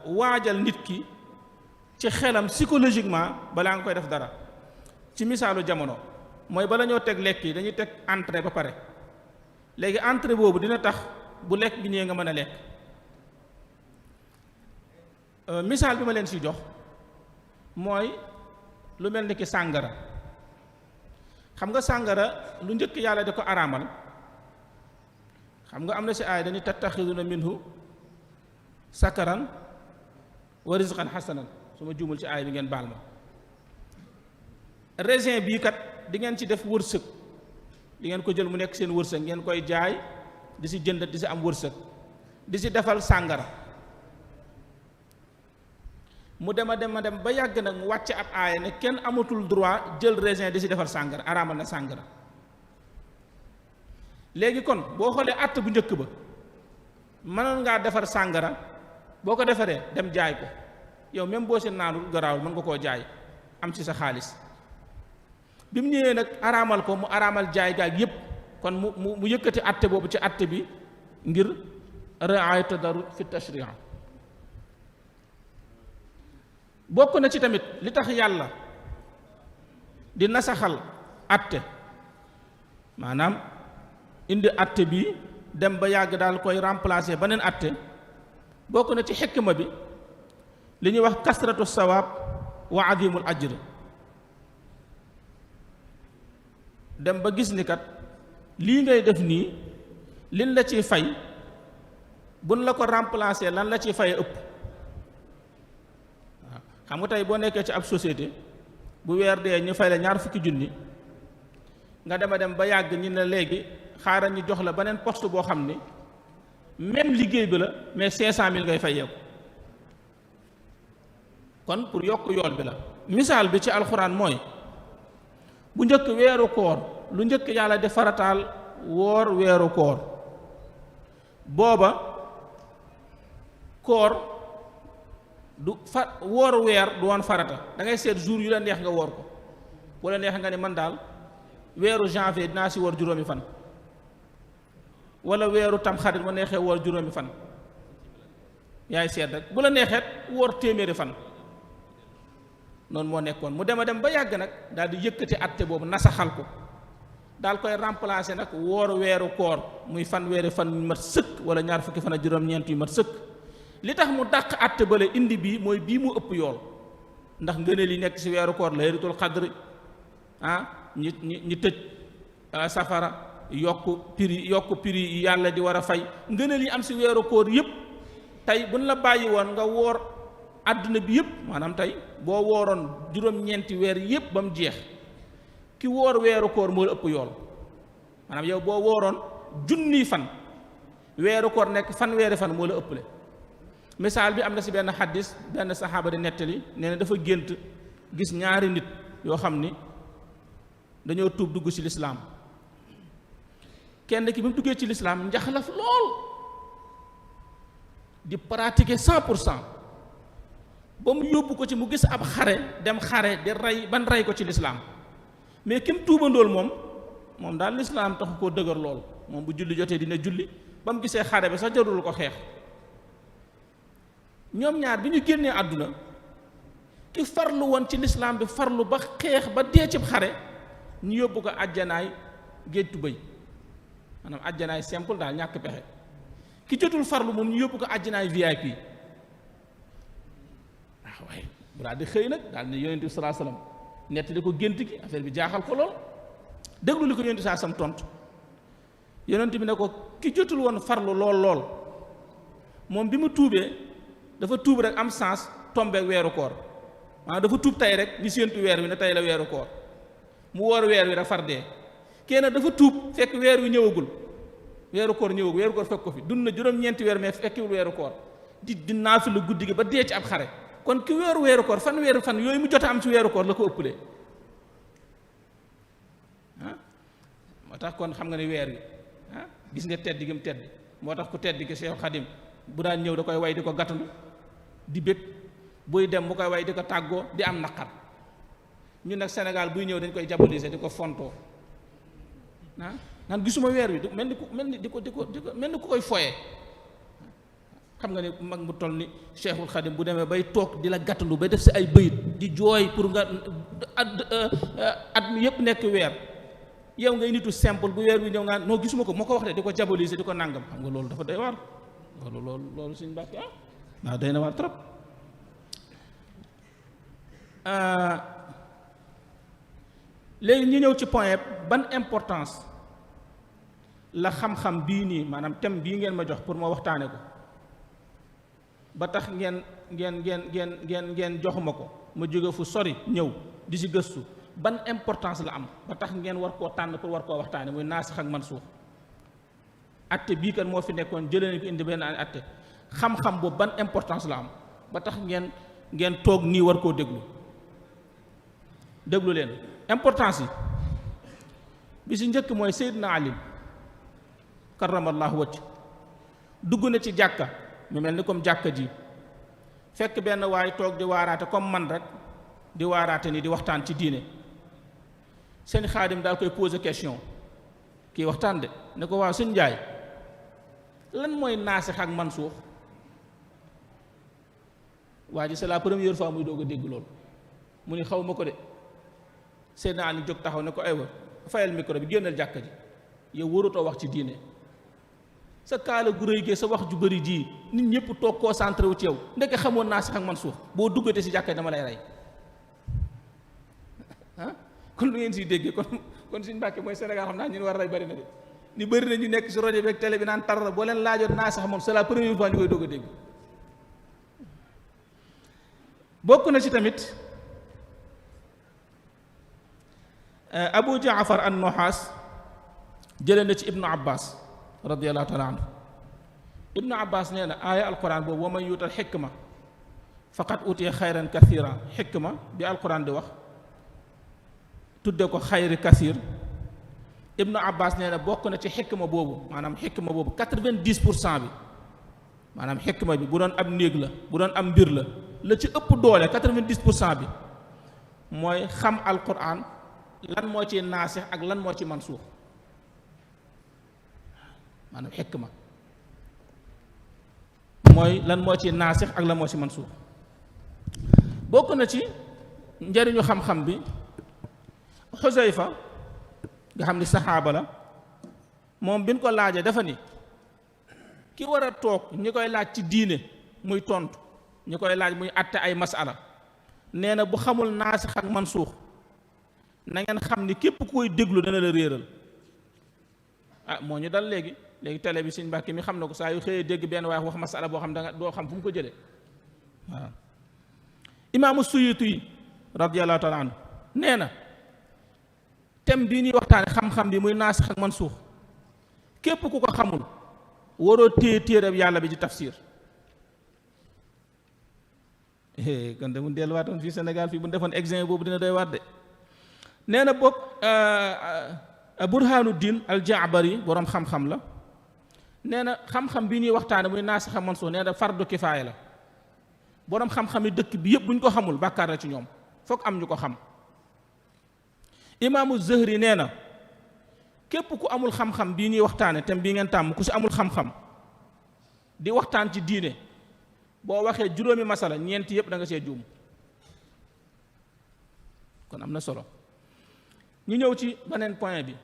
waajal nit ki ci xelam psychologiquement balaa nga koy def dara. ci misaalu jamono mooy bala ñoo teg lekk yi dañuy teg entrée ba pare léegi entrée boobu dina tax bu lekk gi ñëwee nga mën a lekk. misaal bi ma leen si jox mooy lu mel ni ki sàngara. xam nga sàngara lu njëkk yàlla di ko araamal xam nga am na si aay dañuy tattaxiduna minhu sakaran wa rizqan xasanan su ma juumul ci aay bi ngeen baal ma. raisin bii kat di ngeen ci def wërsëg di ngeen ko jël mu nekk seen wërsëg ngeen koy jaay di si jënd di si am wërsëg di si defal sàngara. mu dem ba yàgg nag mu wàcce ab aaya ne kenn amatul droit jël raisin di si defar sàngara araamal na sàngara. léegi kon boo xoolee àtt bu njëkk ba mënoon ngaa defar sàngara boo ko defaree dem jaay ko yow même boo si naanul garaawul mën nga koo jaay am ci sa xaalis. bi mu ñëwee nag araamal ko mu araamal jaay gaag yépp kon mu yëkkati àtte boobu ci àtte bi ngir ri'ayat tadarruj fi tashri'. bokk na ci tamit li tax yàlla di nasaxal àtte maanaam indi àtte bi dem ba yàgg daal koy remplacer beneen àtte bokk na ci xikma bi li ñuy wax kasratu sawaab wa azimul ajr. dem ba gis ni kat lii ngay def nii liñ la ciy fay buñ la ko remplacer lan la ciy faye ëpp. xam nga tey boo nekkee ci ab société bu weer dee ñu fay la 20 junni nga dem ba yàgg ñi ne léegi xaaral ñu jox la beneen poste boo xam ni même liggéey bi la mais 500 000 ngay fayeeku kon pour yokk yool bi la. misaal bi ci alxuraan mooy bu njëkk weeru koor lu njëkk yàlla di farataal woor weeru koor booba koor du fa woor weer du woon farata da ngay seet jour yu la neex nga woor ko bu la neex nga ne man daal weeru janvier dinaa si woor juróomi fan wala weeru tamxarit ma neexee woor juróomi fan yaay seet rek bu la neexeet woor téeméeri fan. noonu moo nekkoon mu dem ba yàgg nag daal di yëkkati àtte boobu nasaxal ko daal koy remplacer nag woor weeru koor muy fanweeri fan yu mat sëkk wala 20 fan ak juróom-ñeent yu mat sëkk. li tax mu dàq àtte bale indi bii mooy bii mu ëpp yool ndax ngëneel yi nekk ci weeru koor laylatul qadr ñi tëj safara yokk prix yi yàlla di war a fay ngëneel yi am ci weeru koor yépp tey buñ la bàyyi woon nga woor àdduna bi yépp maanaam tey boo wooroon juróom-ñeenti weer yépp ba mu jeex ki woor weeru koor moo la ëpp yool maanaam yow boo wooroon junniy fan weeru koor nekk fanweeri fan moo la ëppale. misaal bi am na si benn xaddis benn saxaaba di nettali nee na dafa gént gis ñaari nit yoo xam ni dañoo tuub dugg ci lislaam kenn ki bi mu duggee ci lislaam njaxlaf lool di pratiquer 100% ba mu yóbbu ko ci mu gis ab xare dem xare di rey ban rey ko ci lislaam mais ki mu tuubandool moom daal lislaam taxu koo dëgër lool moom bu julli jotee dina julli ba mu gisee xare bi sax jarul ko xeex. ñoom ñaar bi ñu génnee àdduna ki farlu woon ci lislaam bi farlu ba xeex ba dee ci xare ñu yóbbu ko àjjanaay géej tubéy maanaam àjjanaay simple daal ñàkk pexe ki jotul farlu moom ñu yóbbu ko àjjanaay VIP. waaye bu daal di xëy nag daal ne yonent bi salaa salaam nettali ko gént gi affaire bi jaaxal ko lool déglu li ko yonent saa sam tontu yonent bi ne ko ki jotul woon farlu lool moom bi mu tuubee dafa tuub rek am sens tombeek weeru koor maanaam dafa tuub tey rek di séentu weer wi ne tey la weeru koor mu woor weer wi rek far dee kenn dafa tuub fekk weer wi ñëwagul weeru koor ñëwagul weeru koor fekk ko fi dund na juróom-ñeenti weer mais fekkiwul weeru koor di naafilu guddi gi ba dee ci ab xare kon ki weeru koor fan yooyu mu jot a am ci weeru koor la ko ëppalee moo tax kon xam nga ne weer wi gis nga tedd gi mu tedd moo tax ku tedd gi Seex Xadim bu daan ñëw da koy way di ko gàttandu di bég buy dem bu koy way di ko tàggoo di am naqar ñun nag Sénégal buy ñëw dañ koy diaboliser di ko fontoo naan gisuma weer wi mel ni di ko mel ni ku koy foyee xam nga ne mag mu toll ni Cheikhul Khadim bu demee bay toog di la gàttandu bay def si ay bëyit di jooy pour nga at mi yëpp nekk weer yow ngay nitu simple bu weer wi ñëw nga noo gisuma ko moo ko wax de di ko diaboliser di ko nàngam xam nga loolu dafa doy waar loolu suñu bàkk waaw doy na waar trop. léegi ñu ñëw ci point ban importance la xam-xam bii nii maanaam thème bii ngeen ma jox pour ma waxtaane ko ba tax ngeen joxuma ko ma jóge fu sori ñëw di si gëstu ban importance la am ba tax ngeen war koo tànn pour war koo waxtaane muy naasix ak mansuux atte bii kan moo fi nekkoon jëlee nañ ko indi benn atte xam-xam boobu ban importance la am ba tax ngeen toog nii war koo déglu leen importance yi bi si njëkk mooy Seydina Ali karamallahu wajh dugg na ci jàkka mu mel ni comme jàkka ji fekk benn waay toog di waaraate comme man rek di waaraate ni di waxtaan ci diine sëñ Xaadim daal koy poser question kii waxtaan de ne ko waaw sëñ Njaay lan mooy naasix ak mansuux waa ji c'est la première fois muy doog a dégg loolu mu ni xaw ma ko de Seydina Ali jóg taxaw ne ko aywa fayal micro bi génnal jàkka ji yow warutoo wax ci diine sa kaala gu rëy gee sa wax ju bëri ji nit ñëpp toog concentré wu ci yow ndeke xamoon naasix ak mansuux boo duggatee si jàkka ji dama lay rey kon lu ngeen siy déggee kon suñu Mbàkke mooy Sénégal xam naa ñu war a rey bëri na de ni bëri na ñu nekk si rajo bi ak télé bi naan tar boo leen laajoon naasix moom c'est la première fois ñu koy doog a dégg bokk na ci tamit Abu Jaafar an-Nuhaas jëlee na ci Ibnu Abbas radiyallahu taala anhu Ibnu Abbas nee na aaya alquran boobu wa man yuutal xikma faqad utiya xayran kathira xikma bi alquran di wax tudde ko xayri kathir Ibnu Abbas nee na bokk na ci xikma boobu maanaam xikma boobu 90% bi maanaam xikma bi bu doon ab néeg la bu doon am mbir la ci ëpp doole 90% bi mooy xam alquran lan moo ci naasix ak lan moo ci mansuux maanaam xikma mooy lan moo ci naasix ak lan moo ci mansuux bokk na ci njëriñu xam-xam bi Xusayfa nga xam ni saxaaba la moom bi ñu ko laajee dafa ni ki war a toog ñi koy laaj ci diine muy tontu ñi koy laaj muy àtte ay masala nee na bu xamul naasix ak mansuux na ngeen xam ni képp ku koy déglu dana la réeral moo ñu dal léegi télé bi Sëñ Mbàkke mi xam na ko saa yu xëyee dégg benn waaye wax masala boo xam danga doo xam fu mu ko jëlee waaw imaamu Suyuti radiyallahu taala anhu nee na thème bii ñuy waxtaane xam-xam bi muy naasix ak mansuux képp ku ko xamul waroo téye téereb yàlla bi di tafsir kon de mu delluwaatoon fii Sénégal fii bu defoon examen boobu dina doy waat de nee na boog Burhanuddin al-Jaabari boroom xam-xam la nee na xam-xam bii ñuy waxtaane muy naasix ak mansuux nee na fardu kifaaya la boroom xam-xam yi dëkk bi yëpp bu ñu ko xamul bàkkaar la ci ñoom foog am ñu ko xam. imaamu Zuhri nee na képp ku amul xam-xam bii ñuy waxtaane thème bii ngeen tàmm ku si amul xam-xam di waxtaan ci diine boo waxee juróomi masala ñeenti yëpp da nga see juum kon am na solo. ñu ñëw ci beneen point bi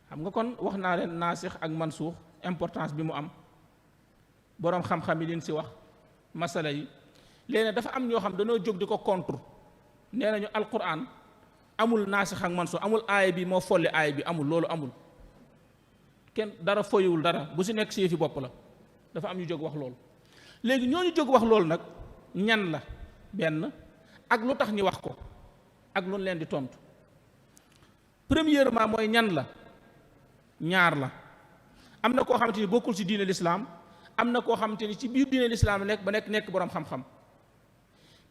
xam nga kon wax naa leen naasix ak mansuux importance bi mu am boroom xam-xam yi liñ si wax masala yi léegi dafa am ñoo xam dañoo jóg di ko contre nee nañu alquran amul naasix ak mansuux amul aaya bi moo folli aaya bi amul loolu amul kenn dara foyewul dara bu si nekk si fi bopp la dafa am ñu jóg wax loolu. léegi ñooñu jóg wax loolu nag ñan la benn ak lu tax ñu wax ko ak lu leen di tontu premièrement mooy ñan la ñaar la am na koo xamante ni bokkul ci diine lislaam am na koo xamante ni ci biir diine lislaam nekk ba nekk boroom xam-xam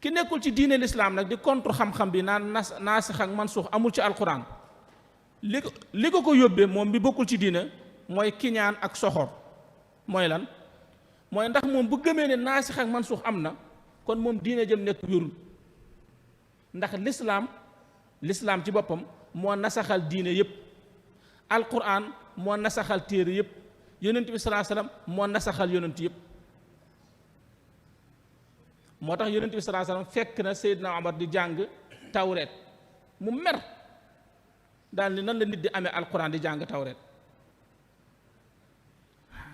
ki nekkul ci diine lislaam nag di contre xam-xam bi naan naasix ak mansuux amul ci alquran li ko yóbbee moom bi bokkul ci diine mooy kiñaan ak soxor mooy lan mooy ndax moom bu gëmee ne naasix ak mansuux am na kon moom diine jëm nekk wérul ndax lislaam ci boppam moo nasaxal diine yépp alquran moo nasaxal téere yépp yonent bi sallallahu alayhi wasallam moo nasaxal yonent yépp moo tax yonent bi sallallahu alayhi wasallam fekk na Seydina Omar di jàng tawreet mu mer daal ni nan la nit di amee alquran di jàng tawreet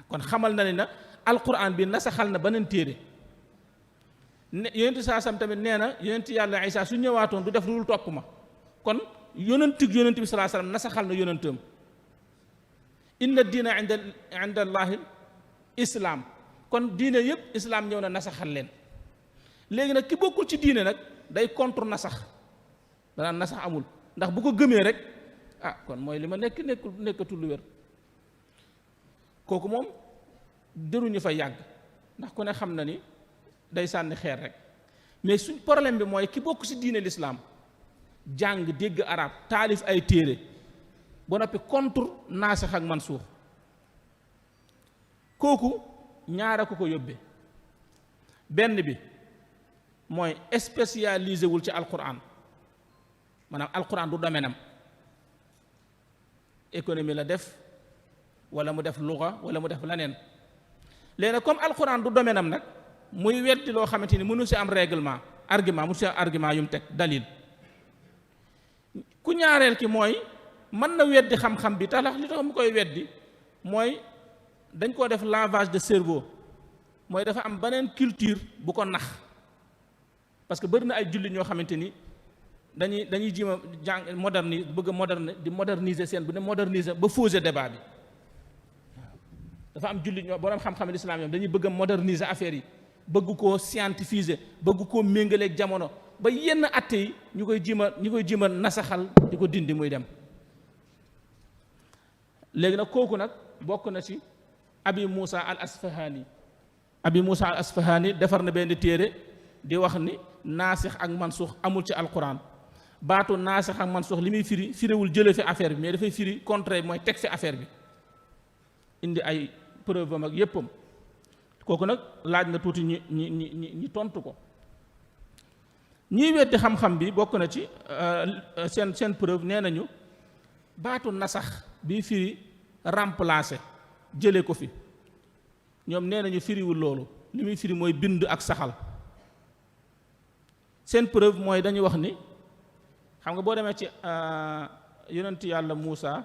kon xamal na ne na alquran bi nasaxal na beneen téere ne yonent saa sam tamit nee na yonent yàlla Isaa su ñëwaatoon du def lu dul topp ma kon yonent bi sallallahu alayhi wasallam nasaxal na yonentam inna diina inda allahi islaam kon diine yépp islaam ñëw na nasaxal leen léegi nag ki bokkul ci diine nag day contre nasax danaan nasax amul ndax bu ko gëmee rek kon mooy li ma nekkatul lu wér kooku moom dëruñu fa yàgg ndax ku ne xam na ni day sànni xeer rek mais suñ problème bi mooy ki bokk ci diine lislaam jàng dégg arab taalif ay téere ba noppi contre naasix ak mansuux kooku ñaara ko yóbbee benn bi mooy spécialisé wul ci alquran maanaam alquran du domaine am économie la def wala mu def luga wala mu def leneen léegi comme alquran du domaine am nag muy weddi loo xamante ni mënu si am règlement argument mu si am argument yu mu teg dalil ku ñaareel ki mooy mën na weddi xam-xam bi tax li tax mu koy weddi mooy dañ koo def lavage de cerveau mooy dafa am beneen culture bu ko nax parce que bëri na ay jullit ñoo xamante ni dañuy jéem a jàng bëgg a di moderniser seen bu ne moderniser ba fausser débat bi dafa am jullit ñoo borom xam-xam lislaam ñoom dañuy bëgg a moderniser affaire yi bëgg koo scientifiser bëgg koo méngaleeg jamono ba yenn atte yi ñu koy jéem a nasaxal di ko dindi muy dem léegi nag kooku nag bokk na ci abi Moussa al Asfahani defar na benn téere di wax ni naasix ak mansuux amul ci alquran baatu naasix ak mansuux li muy firiwul jële fi affaire bi mais dafay firi contraire bi mooy teg fi affaire bi indi ay preuve am ak yéppam kooku nag laaj na tuuti ñi tontu ko ñiy weddi xam-xam bi bokk na ci seen preuve nee nañu baatu nasax bi firi remplacer jële ko fi ñoom nee nañu firiwul loolu li muy firi mooy bind ak saxal seen preuve mooy dañuy wax ni xam nga boo demee ci yonent yàlla Muusa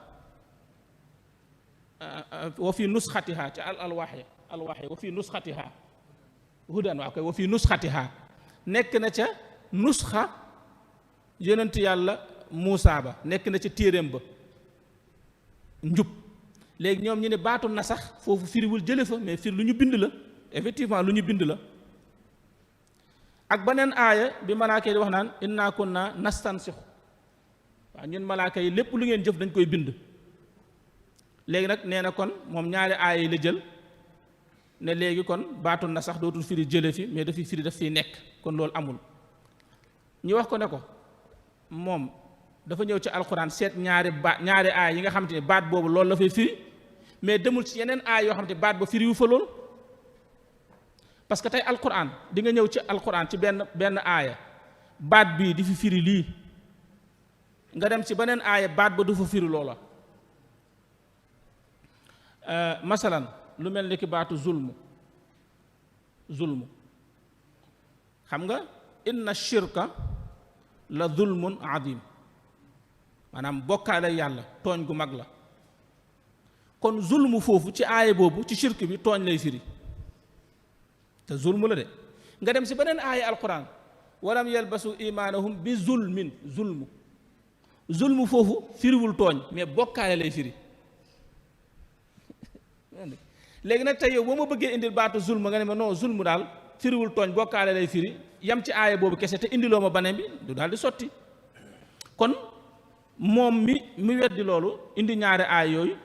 wa fi nusxatiha ci alwaxyi wa fi nusxatiha hudan waaw koy wa fi nusxatiha nekk na ca nusxa yonent yàlla Muusa ba nekk na ca téeréem ba njub léegi ñoom ñu ne baatu na sax foofu firiwul jële fa mais firi lu ñu bind la effectivement lu ñu bind la ak beneen aaya bi malaaka di wax naan inna kunna nastansixu waaw ñun malaaka yi lépp lu ngeen jëf dañ koy bind. léegi nag nee na kon moom ñaari aaya yi la jël ne léegi kon baatu na sax dootul firi jële fi mais dafiy firi daf fiy nekk kon loolu amul. ñu wax ko ne ko moom dafa ñëw ci alquran seet ñaari aaya yi nga xamante ne baat boobu loolu la fay firi mais demul ci yeneen aaya yoo xamante ne baat ba firiwu fa lool. parce que tey alquran di nga ñëw ci alquran ci benn aaya baat bii di fi firi lii nga dem ci beneen aaya baat ba du fa firi loola. masalan lu mel ni ki baatu zulmu xam nga inna shirka la zulmun adim maanaam bokkaale yàlla tooñ gu mag la kon zulmu foofu ci aaya boobu ci shirk bi tooñ lay firi te zulmu la de nga dem si beneen aaya alquran walam yalbasu imaanahum bi zulmu foofu firiwul tooñ mais bokkaale lay firi. léegi nag tey yow boo ma bëggee indil baatu zulm nga ne ma non zulmu daal firiwul tooñ bokkaale lay firi yam ci aaya boobu kese te indiloo ma baneen bi du daal di sotti. kon moom mi weddi loolu indi ñaari aaya yooyu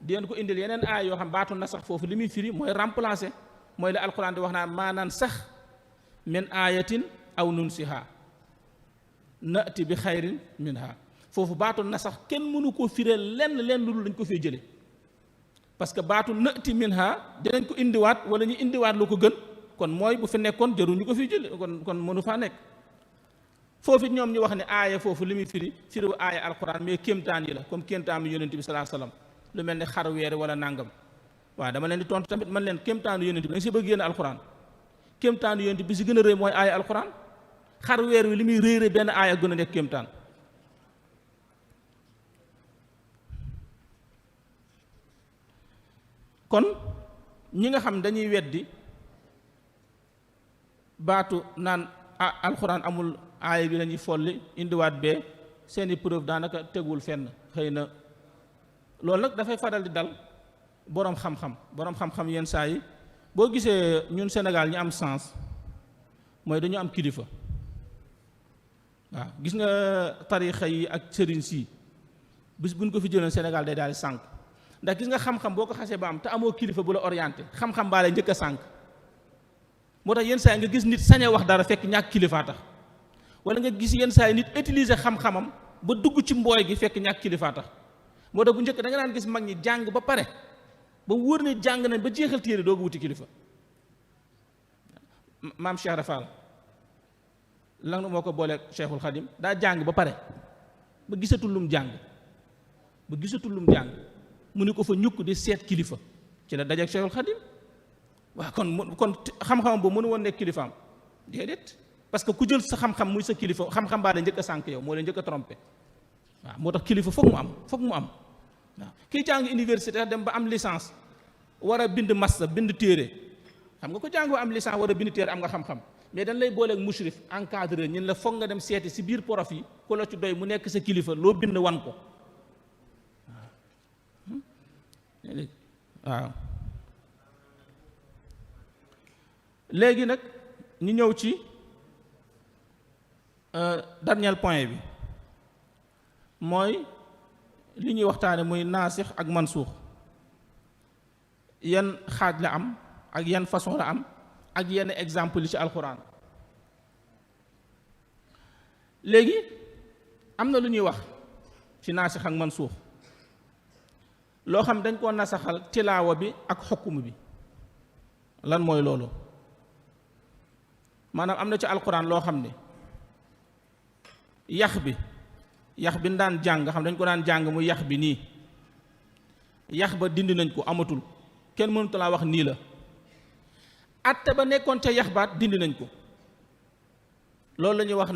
di leen ko indil yeneen aaya yoo xam baatu na sax foofu li muy firi mooy remplacer mooy la alquran di wax naan maanaan sax min aayatin aw nunsiha nati bi xayrin minha foofu baatu na sax kenn mënu koo firee lenn lu dul dañ ko fee jële parce que baatu nati minha dinañ ko indiwaat wala ñu indiwaat lu ko gën kon mooy bu fi nekkoon jaruñu ko fi jële kon mënu faa nekk foofu ñoom ñu wax ne aaya foofu li muy firiwu aaya alquran mais kéemtaan yi la comme kéemtaanu yonent bi sallallahu alayhi wasallam lu mel ni xar weer wala nangam waaw dama leen di tontu tamit man leen kéemtaanu yonent bi da nga si bëgg yéen alquran kéemtaanu yonent bi si gën a rëy mooy aaya alquran xar weer wi li muy rëy benn aaya gën a nekk kéemtaan. kon ñi nga xam dañuy weddi baatu naan alxuraan amul aaya bi lañuy folli indiwaat bee seeni preuve daanaka tegul fenn xëy na loolu nag dafay faral di dal boroom xam-xam yenn saa yi boo gisee ñun Sénégal ñu am sens mooy dañu am kilifa waaw gis nga tarixa yi ak sëriñ si bis buñ ko fi jëloon Sénégal day daal di sànq ndax gis nga xam-xam boo ko xasee ba am te amoo kilifa bu la orienté xam-xam baa lay njëkk a sànq moo tax yenn saa yi nga gis nit sañee wax dara fekk ñàkk kilifaa tax wala nga gis yenn saa yi nit utiliser xam-xamam ba dugg ci mbooy gi fekk ñàkk kilifaa tax moo tax bu njëkk da nga daan gis mag ñi jàng ba pare ba wóor ne jàng nañ ba jeexal téere doogu wuti kilifa. maam Cheikh Rafal lan moo ko booleeg Cheikhul Khadim daa jàng ba pare ba gisatul lum jàng mu ni ko fa ñukk di seet kilifa ci la dajeeg Cheikhul Khadim waaw kon xam-xamam boobu mënu woon nekk kilifaam déedéet parce que ku jël sa xam-xam muy sa kilifa xam-xam baa la njëkk a sànk yow moo leen njëkk a trompé waaw moo tax kilifa foog mu am waaw kii jàng université dem ba am licence war a bind massa bind téere xam nga ko jàng ba am licence war a bind téere am nga xam-xam mais dañ lay booleeg mushrif encadré ñun la foog nga dem seeti si biir prof yi ku la ci doy mu nekk sa kilifa loo bind wan ko waaw léegi nag ñu ñëw ci dernier point bi mooy li ñuy waxtaane muy naasix ak mansuux yan xaaj la am ak yan façon la am ak yenn exemple yi ci alxuraan léegi am na lu ñuy wax ci naasix ak mansuux loo xam dañ koo nasaxal tilaawa bi ak xukkum bi lan mooy loolu maanaam am na ci alxuraan loo xam ne yax bi daan jàng nga xam dañ ko daan jàng mu yax bi nii yax ba dindi nañ ko amatul kenn mënut laa wax nii la atte ba nekkoon ca yax baat dindi nañ ko loolu la ñuy wax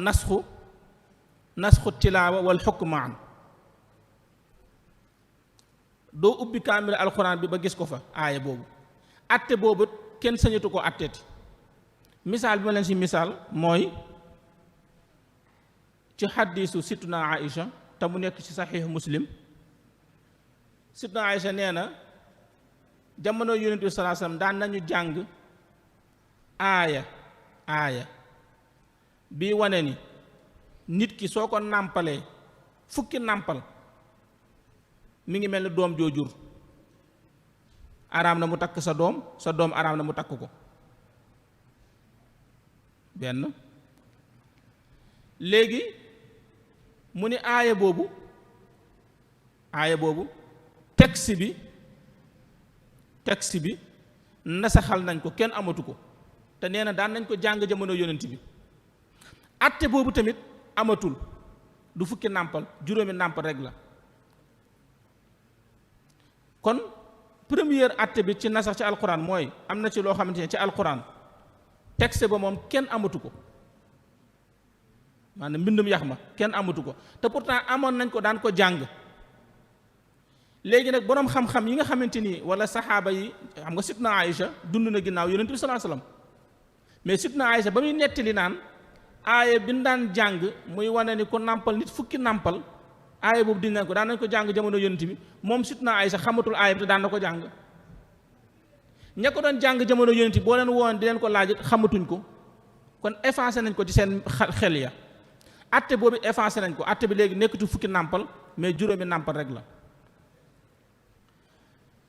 nasxu tilaawa wal xukmaan doo ubbi kaamil alxuraan bi ba gis ko fa aaya boobu atte boobu kenn sañatu ko atteeti misaal bi ma leen si misaal mooy ci xaddiisu sittuna Aïcha te mu nekk ci saxiix muslim sittuna Aïcha nee na jamono yonent bi sallallahu alayhi wasallam daan nañu jàng aaya bii wane ni nit ki soo ko nàmpalee fukki nàmpal mi ngi mel ni doom joo jur araam na mu takk sa doom araam na mu takk ko benn. léegi mu ni aaya boobu texte bi nasaxal nañ ko kenn amatu ko te nee na daan nañ ko jàng jamono yonent bi atte boobu tamit amatul du fukki nàmpal juróomi nàmpal rek la. kon première atte bi ci nasax ci alquran mooy am na ci loo xamante ne ci alquran texte ba moom kenn amatu ko maanaam mbindum yax ma kenn amatu ko te pourtant amoon nañ ko daan ko jàng. léegi nag boroom xam-xam yi nga xamante ni wala saxaaba yi xam nga sitna Aïcha dund na ginnaaw yonent bi sallallahu alayhi wasallam mais sitna Aïcha ba muy nettali naan aaya bi daan jàng muy wane ni ko nàmpal nit fukki nàmpal aaya boobu di nañ ko daan nañ ko jàng jamono yonent bi moom sitna Aïcha xamatul aaya bi te daan na ko jàng. ña ko doon jàng jamono yonent bi boo leen woon di leen ko laaj xamatuñ ko kon effacé nañ ko ci seen xel ya atte boobu effacé nañ ko atte bi léegi nekkatu fukki nàmpal mais juróomi nàmpal rek la.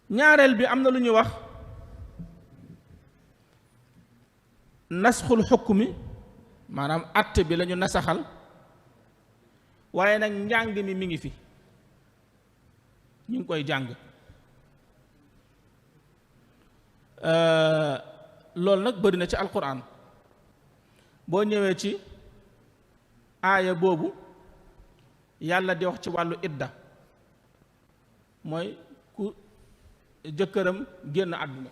ñaareel bi am na lu ñuy wax nasxul xukmi maanaam atte bi la ñu nasaxal waaye nag njàng mi ngi fi ñu ngi koy jàng loolu nag bëri na ci alquran boo ñëwee ci aaya boobu yàlla di wax ci wàllu idda mooy ku jëkkëram génn àdduna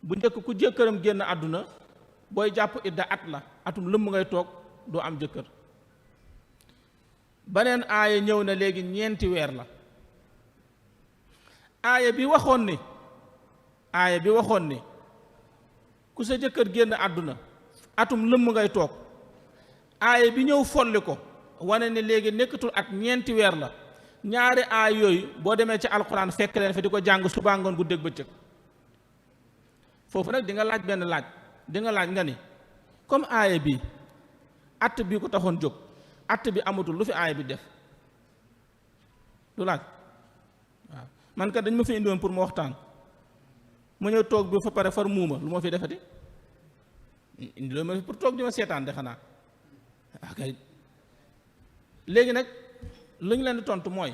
bu njëkk ku jëkkëram génn àdduna booy jàpp idda at la atum lëmm ngay toog doo am jëkkër. beneen aaya ñëw na léegi 4 weer la aaya bi waxoon ni ku sa jëkkër génn àdduna atum lëmm ngay toog aaya bi ñëw folli ko wane ne léegi nekkatul at 4 weer la. ñaari aay yooyu boo demee ci alquran fekk leen fa di ko jàng suba ngoon guddeeg bëccëg foofu nag di nga laaj benn laaj di nga laaj nga ni comme aaya bi att bi ko taxoon jóg att bi amatul lu fi aaya bi def du laaj waaw man kat dañ ma fi indiwoon pour mu waxtaan mu ñëw toog bi fa pare far muuma lu ma fi defati indi loolu ma pour toog di ma seetaan de xanaa akay léegi nag lu ñu leen di tontu mooy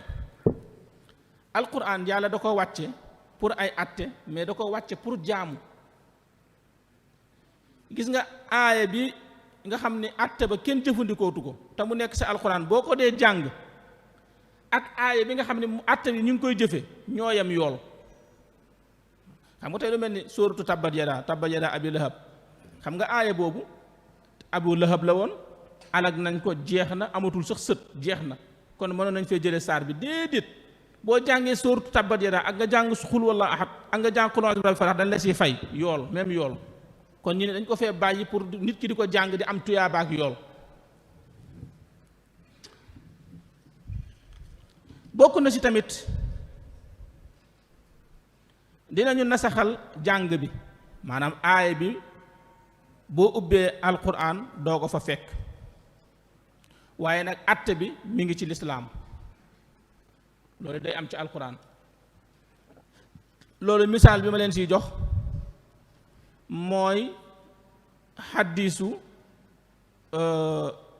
alquran yàlla da ko wàcce pour ay atte mais da ko wàcce pour jaamu gis nga aaya bi nga xam ne atte ba kenn jëfandikootu ko te mu nekk ci alquran boo ko dee jàng ak aaya bi nga xam ne mu atte bi ñu ngi koy jëfe ñoo yem yool xam nga tey lu mel ni sóoratu tabbat yadaa abi lahab xam nga aaya boobu abu lahab la woon alag nañ ko jeex na amatul sax sët jeex na kon mënoon nañ fee jëlee saar bi déedéet boo jàngee sóoratu tabbat yadaa ak nga jàng xul wallaahu ahad ak nga jàng qul a'uuzu bi rabbil falaq dañ la siy fay yool même yool kon ñu ne dañ ko fee bàyyi pour nit ki di ko jàng di am tuyaaba ak yool bokk na ci tamit dinañu nasaxal jàng bi maanaam aaya bi boo ubbee alquran doo ko fa fekk waaye nag atte bi mi ngi ci lislaam loolu day am ci alquran loolu misaal bi ma leen siy jox mooy xaddisu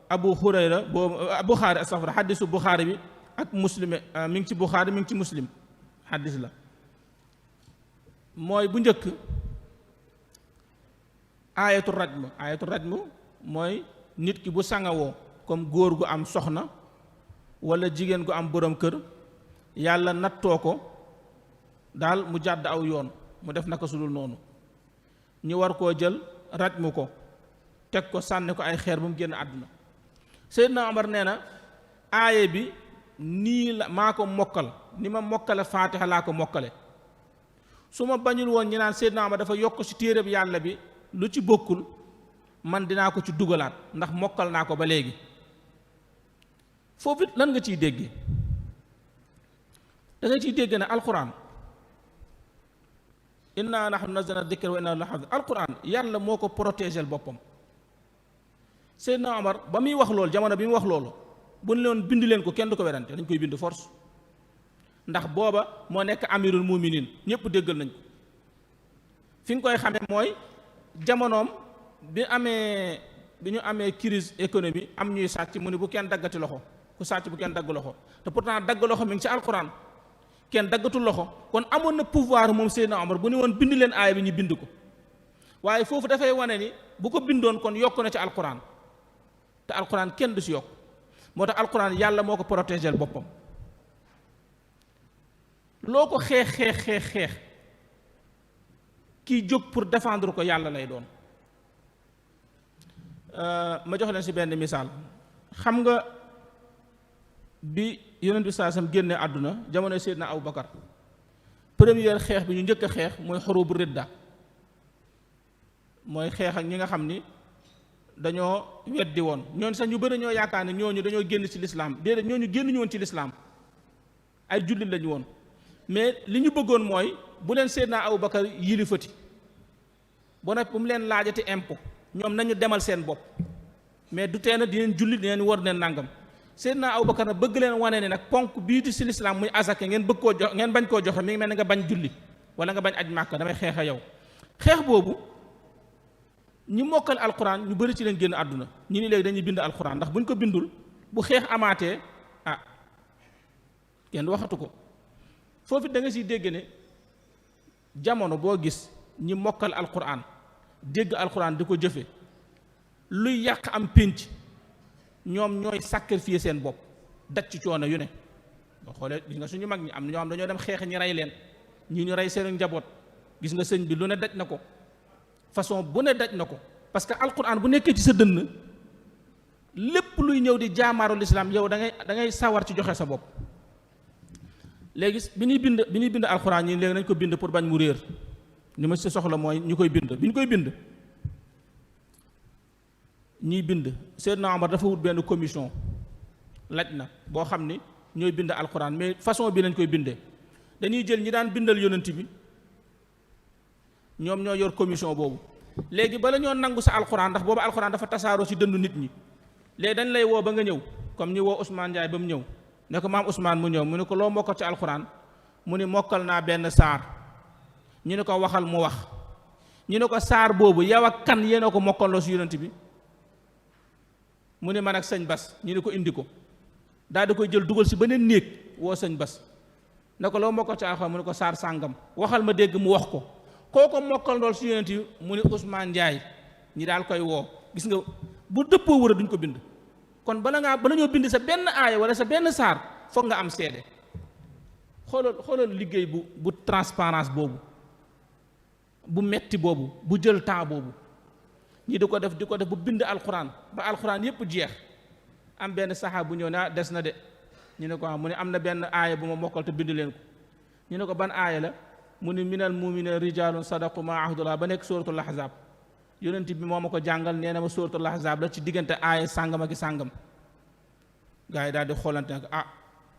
abu hurayra boobu buxaari astafurlah xaddisu buxaari bi ak muslim mi ngi ci buxaari mi ngi ci muslim xaddis la mooy bu njëkk aayatu rajmu mooy nit ki bu sangawoo comme góor gu am soxna walla jigéen gu am borom kër yàlla nattoo ko daal mu jàdd aw yoon mu def naka sudul noonu ñu war koo jël rajmu ko teg ko sànni ko ay xeer bu mu génn àdduna Seydina Omar nee na aaye bi nii la maa ko mokkal ni ma mokkale faatiha laa ko mokkale su ma bañul woon ñi naan Seydina Omar dafa yokk ci téereb yàlla bi lu ci bokkul man dinaa ko ci dugalaat ndax mokkal naa ko ba léegi foofu it lan nga ciy dégge da nga ciy dégg ne alquran inna nahnu nazzalna dhikra wa inna lahu lahafidun alquran yàlla moo ko protégel boppam Seydina Omar ba muy wax loolu jamono bi mu wax loolu bu ñu leen bind leen ko kenn du ko werante dañ koy bind force ndax booba moo nekk amirul muminin ñëpp déggal nañ ko fi nga koy xamee mooy jamonoom bi ñu amee crise économie am ñuy sàcc mu ne bu kenn daggati loxo ku sàcc bu kenn dagg loxo te pourtant dagg loxo mi ngi ci alquran kenn daggatul loxo kon amoon na pouvoir moom Seydina Omar bu ne woon bind leen aaya bi ñu bind ko waaye foofu dafay wane ni bu ko bindoon kon yokk na ci alquran te alquran kenn du si yokk moo tax alquran yàlla moo ko protégel boppam loo ko xeex kiy jóg pour défendre ko yàlla lay doon. ma jox leen si benn misaal xam nga bi yonent bi saa sam génne àdduna jamono Seydina Abu Bakar première xeex bi ñu njëkk a xeex mooy xurubu ridda mooy xeex ak ñi nga xam ni dañoo weddi woon ñooñu sax ñu bëri ñoo yaakaar ne ñooñu dañoo génn ci lislaam déedéet ñooñu génnuñu woon ci lislaam ay jullit lañu woon mais li ñu bëggoon mooy bu leen Seydina Abu Bakar yilifati bu mu leen laajati impôt ñoom nañu demal seen bopp mais du tee na di leen jullit di leen war leen nangam Seydina Abu Bakar na bëgg leen wane ne nag ponk biiti ci lislaam muy asaka ngeen bëgg koo jox ngeen bañ koo joxe mi ngi mel ne nga bañ julli wala nga bañ aj màkk damay xeex a yow xeex boobu ñi mokkal alquran ñu bëri ci leen génn àdduna ñi ni léegi dañuy bind alquran ndax buñ ko bindul bu xeex amaatee kenn waxatu ko foofu da nga siy dégg ne jamono boo gis ñi mokkal alquran dégg alquran di ko jëfe luy yàq am pénc ñoom ñooy sacrifier seen bopp daj ci coono yu ne boo xoolee gis nga suñu mag ñi am na ñoo xam dañoo dem xeex ñi rey leen ñii ñu rey seen njaboot gis nga sëñ bi lu ne daj na ko façon bu ne daj na ko parce que alquran bu nekkee ci sa dënn lépp luy ñëw di jaamaaru lislaam yow da ngay sawar ci joxe sa bopp léegi bi ñuy bind alquran ñi léegi nañ ko bind pour bañ mu réer ni ma ci soxla mooy ñu koy bind bi ñu koy bind ñiy bind Seydina Omar dafa wut benn commission laj na boo xam ni ñooy bind alquran mais façon bi lañ koy bindee dañuy jël ñi daan bindal yonent bi ñoom ñoo yor commission boobu léegi bala ñoo nangu sa alquran ndax boobu alquran dafa tasaaroo ci dëndu nit ñi léegi dañ lay woo ba nga ñëw comme ñi woo Ousmane Ndiaye ba mu ñëw ne ko maam Ousmane mu ñëw mu ne ko loo mokkal ci alquran mu ne mokkal naa benn saar ñu ne ko waxal mu wax ñu ne ko saar boobu yow ak kan yéena ko mokkaloo ci yonent bi mu ne man ak sëñ Bas ñu ne ko indi ko daal di koy jël dugal ci beneen néeg woo sëñ Bas ne ko loo mokkal ci alquran mu ne ko saar sàngam waxal ma dégg mu wax ko kooko mokkal ndool si yonent yi mu ne Ousmane Ndiaye ñi daal koy woo gis nga bu dëppoo wër duñ ko bind kon bala ñoo bind sa benn aaya wala sa benn saar foog nga am seede xoolal liggéey bu transparence boobu bu metti boobu bu jël temps boobu ñi di ko def bu bind alxuraan ba alxuraan yépp jeex am benn saxaaba bu ñëw ne des na de ñu ne ko mu ne am na benn aaya bu ma mokkal te bind leen ko ñu ne ko ban aaya la mu ni minal mu'minina rijalun sadaqu ma ahdullah ba nekk suratul ahzab yonent bi moo ma ko jàngal nee na ma suratul ahzab la ci diggante aaya sàngam ak sàngam gars yi daal di xoolante nag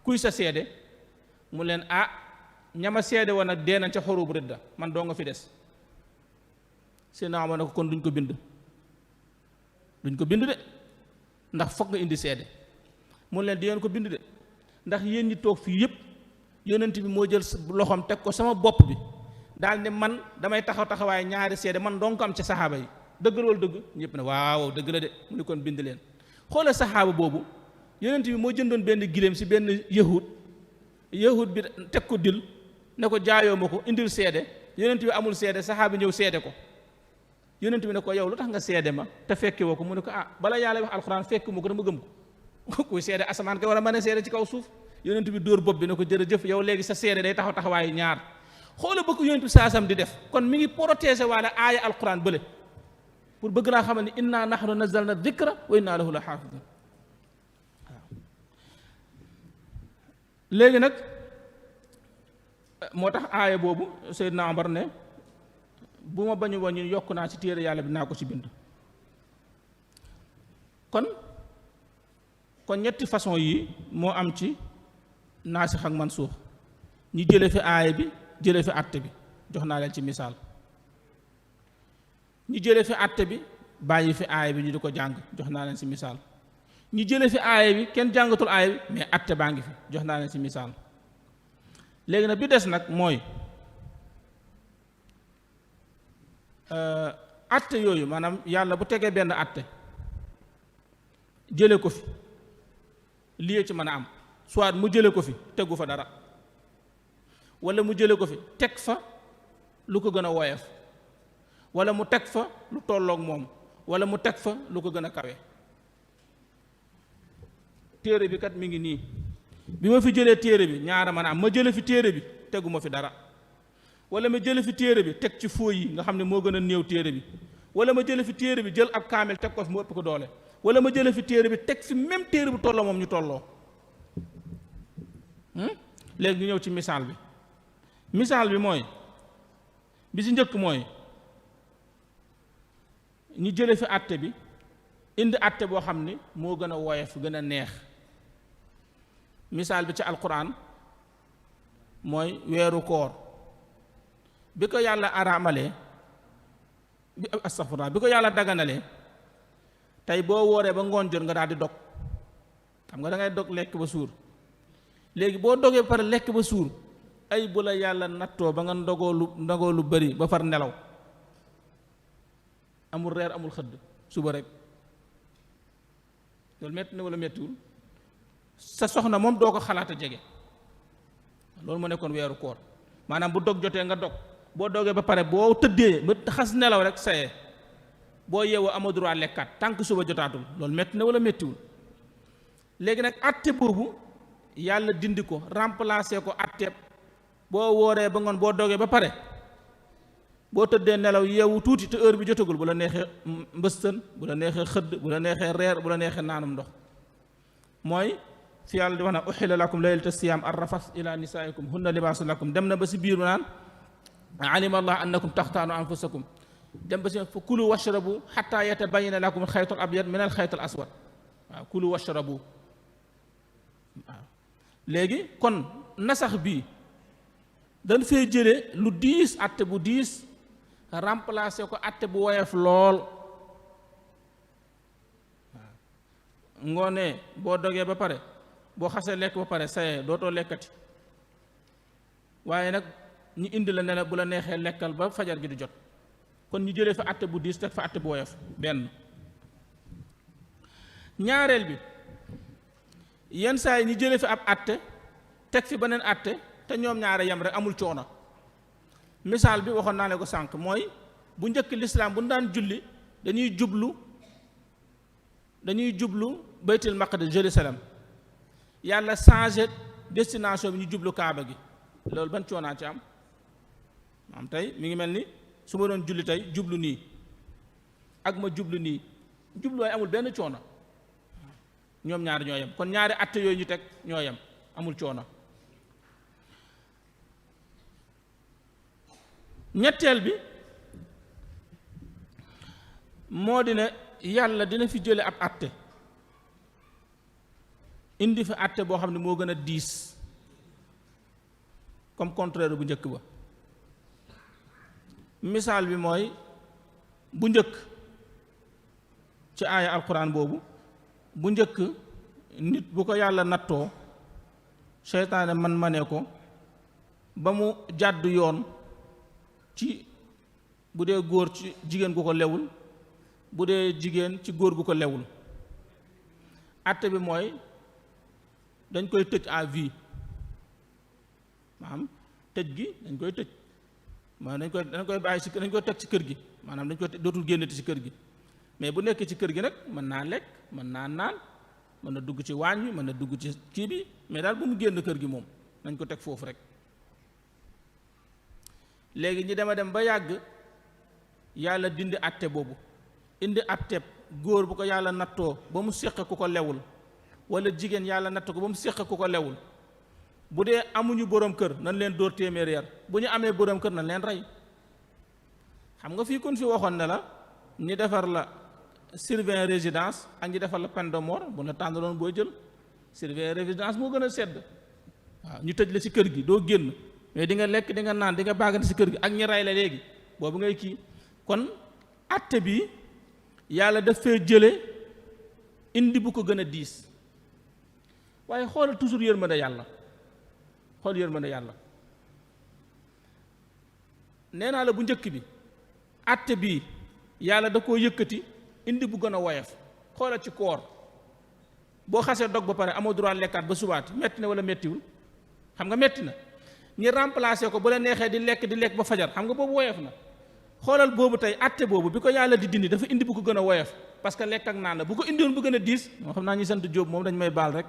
kuy sa seede mu leen ñama seede woon nag dee nañ ca xurub ridda man doo nga fi des seen ama ne ko kon duñ ko bind de ndax foog nga indi seede mu leen di ngeen ko bind de ndax yéen ñi toog fii yépp yonent bi moo jël loxoom teg ko sama bopp bi daal ne man damay taxawaay ñaari seede man dong ko am ci saxaaba yi dëgg la wala dëgg ñëpp ne waaw dëgg la de mu ne kon bind leen xoolal saxaaba boobu yonent bi moo jëndoon benn giléem ci benn yahud bi teg ko dil ne ko jaayoo ma ko indil seede yonent bi amul seede saxaaba ñëw seede ko yonent bi ne ko yow lu tax nga seede ma te fekke woo ko mu ne ko bala yàlla wax alxuraan fekk mu ko dama gëm ko kuy seede asamaan kay war a mën a seede ci kaw suuf yonent bi dóor bopp bi ne ko jërëjëf yow léegi sa seede day taxawaayu ñaar xoola bëgg yonent bi saasam di def kon mi ngi protéger waale aaya alquran bële pour bëgg laa xamal ni inna nahnu nazzalna dhikra wa inna lahu la xaafidun waaw léegi nag moo tax aaya boobu Seydina Omar ne bu ma bañu woon ñu yokk naa ci téere yàlla bi naa ko ci bind kon ñetti façon yi moo am ci naasix ak mansuux ñi jële fi aaya bi jële fi àtte bi jox naa leen ci misaal ñi jële fi àtte bi bàyyi fi aaya bi ñu di ko jàng jox naa leen ci misaal ñu jële fi aaya bi kenn jàngatul aaya bi mais atte baa ngi fi jox naa leen ci misaal. léegi nag bi des nag mooy atte yooyu maanaam yàlla bu tegee benn atte jële ko fi lii ci mën a am soit mu jële ko fi tegu fa dara wala mu jële ko fi teg fa lu ko gën a woyof wala mu teg fa lu tolloog moom wala mu teg fa lu ko gën a kawe. téere bi kat mi ngi nii bi ma fi jëlee téere bi ñaara mën a am ma jële fi téere bi teguma fi dara wala ma jële fi téere bi teg ci fooy yi nga xam ne moo gën a néew téere bi wala ma jële fi téere bi jël ab kaamel teg ko fi mu ëpp ko doole wala ma jële fi téere bi teg fi même téere bu tolloo moom ñu tolloo. léegi ñu ñëw ci misaal bi. misaal bi mooy bi ci njëkk mooy ñu jële fi àtte bi indi àtte boo xam ni moo gën a woyof gën a neex. misaal bi ci alquran mooy weeru koor bi ko yàlla araamalee bi ko yàlla daganalee tey boo wooree ba ngoon jot nga daal di dog xam nga da ngay dog lekk ba suur léegi boo dogee ba pare lekk ba suur ay bu la yàlla nattoo ba nga ndogoo lu bari ba far nelaw amul reer amul xëdd suba rek loolu metti na wala mettiwul sa soxna moom doo ko xalaat a jege loolu moo nekkoon weeru koor maanaam bu dog jotee nga dog boo dogee ba pare boo tëddee ba xas nelaw rek sayee boo yeewoo amoo droit lekkaat tànk suba jotaatul loolu metti na wala mettiwul. léegi nag atte boobu yàlla dindi ko remplacer ko atte boo wooree ba ngoon boo dogee ba pare boo tëddee nelaw yeewu tuuti te heure bi jotagul bu la neexee mbëstën bu la neexee xëdd bu la neexee reer bu la neexee naanum ndox mooy fi yàlla di wax na uxilla lakum laylata siyaam arrafas ila nisaikum hunna libaasun lakum dem na ba si biir mu naan alima allah annakum taxtaanu anfusakum dem ba si fa kulu washrabu xatta yatabayana lakum alxaytu al abyad min alxaytu al aswad waaw kulu washrabu waaw. léegi kon nasax bii dañ fee jële lu diis atte bu diis remplacer ko atte bu woyof lool waaw. ngoonee boo dogee ba pare boo xasee lekk ba pare sayee dootoo lekkati waaye nag ñu indi la ne la bu la neexee lekkal ba fajar gi di jot kon ñu jëlee fa atte bu diis teg fa atte bu woyof benn. ñaareel bi yenn saa yi ñu jëlee fi ab atte teg fi beneen atte te ñoom ñaare yam rek amul coono. misaal bi waxoon naa ne ko sànq mooy bu njëkk lislaam bu ñu daan julli dañuy jublu baytul maqdis Jérusalem yàlla changé destination bi ñu jublu kaaba gi loolu ban coonaa ci am tey mi ngi mel ni su ma doon julli tey jublu nii ak ma jublu nii jubluwaay amul benn coono ñoom ñaari ñoo yem kon ñaari atte yooyu ñu teg ñoo yem amul coono. ñetteel bi moo di ne yàlla dina fi jële ab atte indi fi atte boo xam ne moo gën a diis comme contraire bu njëkk ba. misaal bi mooy bu njëkk ci aaya alquran boobu bu njëkk nit bu ko yàlla nattoo seytaane man ko ba mu jàdd yoon ci bu dee góor ci jigéen gu ko lewul bu dee jigéen ci góor gu ko lewul atte bi mooy dañ koy tëj à vie maanaam tëj gi dañ koy tëj maanaam dañ koy bàyyi ci dañ koy teg ci kër gi maanaam dañ koy dootul génnati ci kër gi mais bu nekkee ci kër gi nag mën naa lekk mën naa naan mën na dugg ci waañ bi mën na dugg ci kii bi mais daal bu mu génn kër gi moom nañ ko teg foofu rek. léegi ñi dem ba yàgg yàlla dindi atte boobu indi atte góor bu ko yàlla nattoo ba mu séq ku ko lewul wala jigéen yàlla natt ko ba mu séq ku ko lewul bu dee amuñu borom kër nañ leen dóor téeméeri yar bu ñu amee borom kër nañ leen rey. xam nga fii kun fi waxoon ne la ñi defar la surveillant résidence ak ñi defar la peine de mort bu la tànnaloon booy jël surveillant résidence moo gën a sedd waaw ñu tëj la ci kër gi doo génn mais di nga lekk di nga naan di nga baagante ci kër gi ak ñi rey la léegi boobu ngay kii kon atte bi yàlla daf fee jële indi bu ko gën a diis. waaye xoolal toujours yërmande yàlla, xool yërmande yàlla. nee naa la bu njëkk bi àtte bii yàlla da koo yëkkati indi bu gën a woyof. xoolal ci koor, boo xasee dog ba pare amoo droit lekkaat ba subaati. metti na wala mettiwul? xam nga metti na. ñi remplacer ko bu la neexee di lekk ba fajar, xam nga boobu woyof na. xoolal boobu tey àtte boobu bi ko yàlla di dindi dafa indi bu ko gën a woyof, parce que lekk ak naan la. bu ko indiwoon bu gën a diis, moo xam naa ñi sant Jóob moom dañ may baal rek,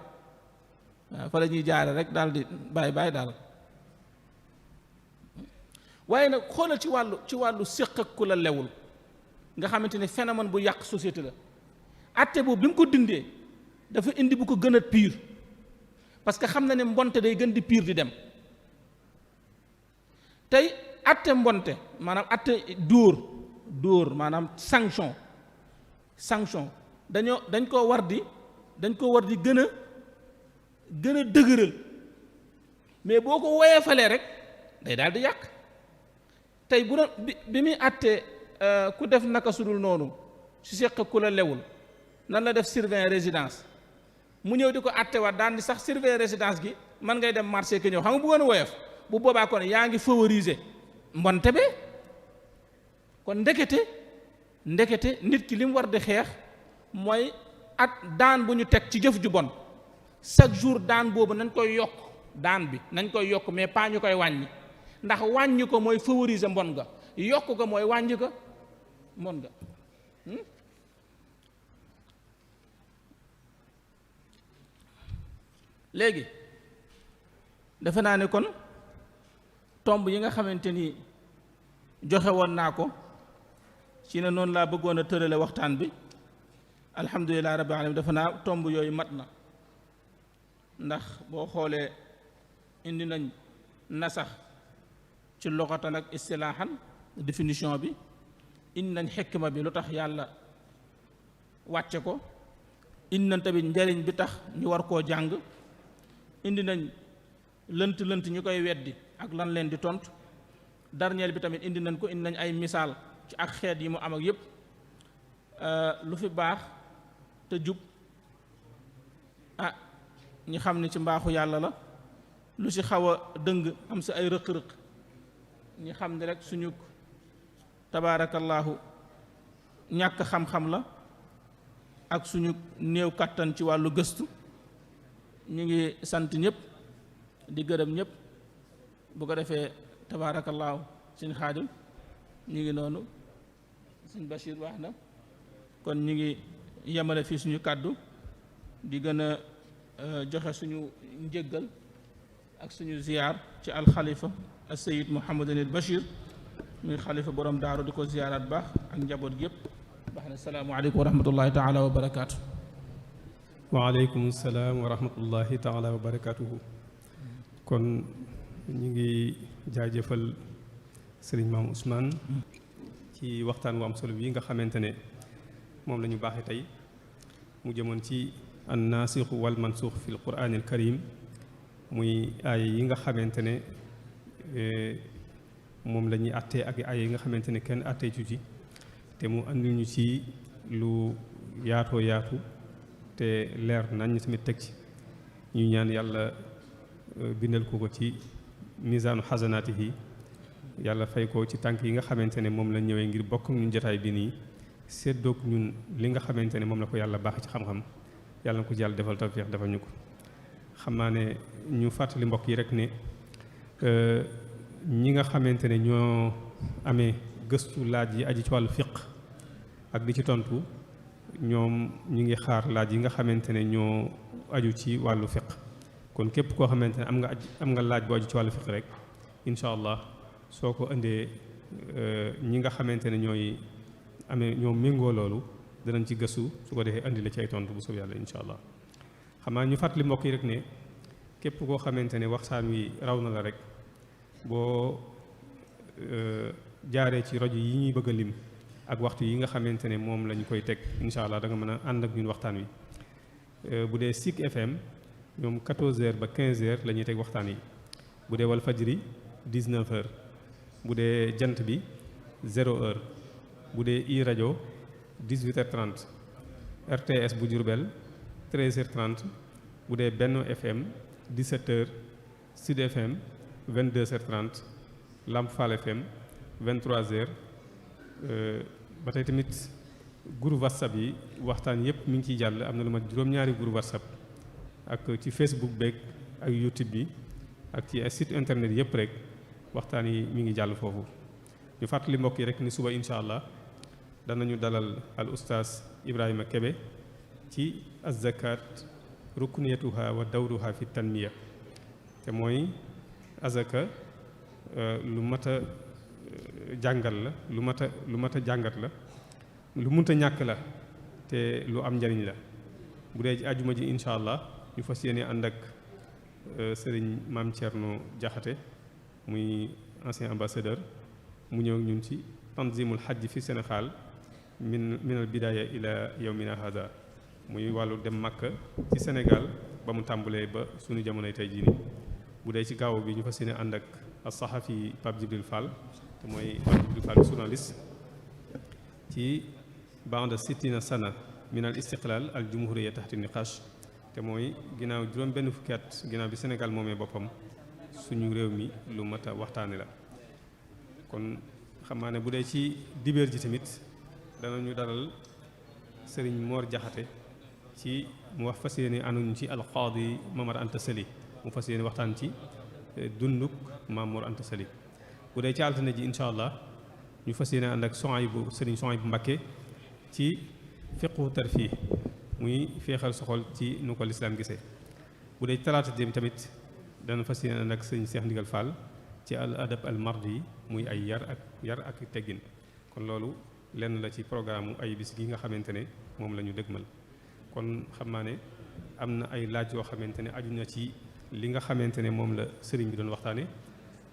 waaw fa la ñuy jaare rek daal di bàyyi daal. waaye nag xoolal ci wàllu séq ak ku la lewul, nga xamante ne phénomène bu yàq société la. àtte boobu bi mu ko dindee dafa indi bu ko gën a pire, parce que xam na ne mbonte day gën di pire di dem. tey àtte mbonte, maanaam àtte dóor maanaam sanction dañ koo war di gën a dëgëral, mais boo ko woyefalee rek day daal di yàq. tey bu doon bi muy àtte ku def naka sudul noonu su seq ku la lewul, nan la def surveillant résidence, mu ñëw di ko àtte waat daan di sax surveillant résidence gi man ngay dem marché ki ñëw. xam nga bu gën a woyof, bu boobaa kon yaa ngi favoriser mbonte be. kon ndekete nit ki li mu war di xeex mooy daan bu ñu teg ci jëf ju bon, chaque jour daan boobu nañ koy yokk, daan bi nañ koy yokk, mais pas ñu koy wàññi. ndax wàññi ko mooy favoriser mbon ga, yokk ko mooy wàññi ko mbon ga. léegi defe naa ne kon tomb yi nga xamante ni joxe woon naa ko ci ne noonu laa bëggoon a tërale waxtaan bi, alhamdulilah rabbil alamin. defe naa tomb yooyu mat na, ndax boo xoolee indi nañ nasax ci luxatan ak istilaahan définition bi, indi nañ xikma bi lu tax yàlla wàcce ko, indi nañ tamit njariñ bi tax ñu war koo jàng, indi nañ lënt ñu koy weddi ak lan leen di tontu. dernier bi tamit indi nañ ko, indi nañ ay misaal ci ak xeet yi mu am ak yépp. lu fi baax te jub ñi xam ne ci mbaaxu yàlla la, lu ci xaw a dëng am si ay rëq-rëq ñi xam ne rek suñu tabaarakallaahu ñàkk xam-xam la ak suñu néew kàttan ci wàllu gëstu. ñu ngi sant ñëpp di gërëm ñëpp. bu ko defee tabaarakallaahu suñ Xaadim ñu ngi noonu, suñ Bachir wax na, kon ñu ngi yemale fii suñu kàddu di gën a joxe suñu njëggal ak suñu ziyaar ci alxalifa al sayid Mouhamadul al Bachir muy xalifa borom daaru, di ko ziyaaraat baax ak njaboot gi yëpp. baax na, salaamu aleykum wa rahmatullahi taala wa barakaatu. waaleykum salaam wa rahmatullahi taala wa barakaatuhu. kon ñu ngi jaajëfal sëriñ Maam Ousmane ci waxtaan wu am solo bii nga xamante ne moom la ñu baaxee tey, mu jëmoon ci an naasixu wal mansuux fi l quraanil karim, muy aay yi nga xamante ne moom la ñuy àttee ak aay yi nga xamante ne kenn àttee ci te mu andil ñu ci lu yaatoo yaatu te leer nañ tamit teg ci. ñu ñaan yàlla bindal ko ci misaanu xasanaatihi, yàlla fay ko ci tànk yi nga xamante ne moom la ñëwee ngir bokk ñun jotaay bi nii, séddoog ñun li nga xamante ne moom la ko yàlla baax ci xam-xam. yàlla na ko yàlla defal tawfiix defal ñu ko. xam naa ne ñu fàttali mbokk yi rek ne ñi nga xamante ne ñoo amee gëstu laaj yi aji ci wàllu fiq ak di ci tontu, ñoom ñu ngi xaar laaj yi nga xamante ne ñoo aju ci wàllu fiq. kon képp koo xamante ne am nga laaj bu aju ci wàllu fiq rek, incha allah soo ko indee ñi nga xamante ne ñoo méngoo loolu danañ ci gëstu, su ko defee indi la ci ay tontu bu soob yàlla incha allah. xam naa ñu fàttali mbokk yi rek ne képp koo xamante ne waxtaan wi raw na la rek, boo jaaree ci rajo yi ñuy bëgg a lim ak waxtu yi nga xamante ne moom lañ koy teg, incha allah da nga mën a ànd ak ñun waxtaan wi. bu dee Sik FM ñoom 14h ba 15h la ñuy teg waxtaan yi. bu dee Walfajri 19h. bu dee jant bi 0h. bu dee i rajo 18h30. RTS bu Diourbel 13h30 bu dee Benno FM 17h Sud FM 22h30 Lamp Fall FM 23h ba tey tamit groupe WhatsApp yi waxtaan yëpp mi ngi ciy jàll am na lu ma juróom-ñaari groupe WhatsApp ak ci Facebook beeg ak YouTube bi ak ci site internet yëpp rek waxtaan yi mi ngi jàll foofu ñu fàttali mbokk yi rek ni suba incha allah danañu dalal al oustaz Ibrahima Kebe ci az-zakat rukniyatuha wa dawruha fi tanmiya te mooy azaka lu mat a jàngal la lu mat a jàngat la lu munta ñàkk la te lu am njariñ la bu dee ci àjjuma ji incha allah ñu fas yéene ànd ak sëriñ Maam Thierno Diakhaté muy ancien ambassadeur mu ñëw ak ñun ci tanzimul hajj fi Sénégal min al bidaya ila yawmina hada muy wàllu dem Makka ci Sénégal ba mu tàmbalee ba suñu jamonoy tey jii nii bu dee ci gaaw bi ñu fas yéene ànd ak as-sahafi Pape Djibril Fall te mooy Pape Djibril Fall journaliste ci ba'da sittina sana min al istiqlal al jumhuriyya tahta niqash te mooy ginnaaw juróom benn fukki at ginnaaw bi Sénégal moomee boppam suñu réew mi lu mat a waxtaane la kon xam naa ne bu dee ci dibéer ji tamit danañu dalal sëriñ Mor Jaxate ci mu wax fas yéene ànduñu ci alqaadi Mamar Anta Sali mu fas yéene waxtaan ci dunduk Maam Mor Anta Sali bu dee ci altine ji incha allah ñu fas yéene ànd ak sëriñ Souhaïbou Mbacké ci fiqhu tarfih muy feexal soxol ci nu ko lislaam gisee bu dee talaata jëm tamit dana fas yéene ànd ak sëriñ Cheikh Ndigal Fall ci al adab al mardi muy ay yar ak teggin kon loolu lenn la ci programme ay bis gi nga xamante ne moom la ñu dëgmal kon xam naa ne am na ay laaj yoo xamante ne aju na ci li nga xamante ne moom la sëriñ bi doon waxtaane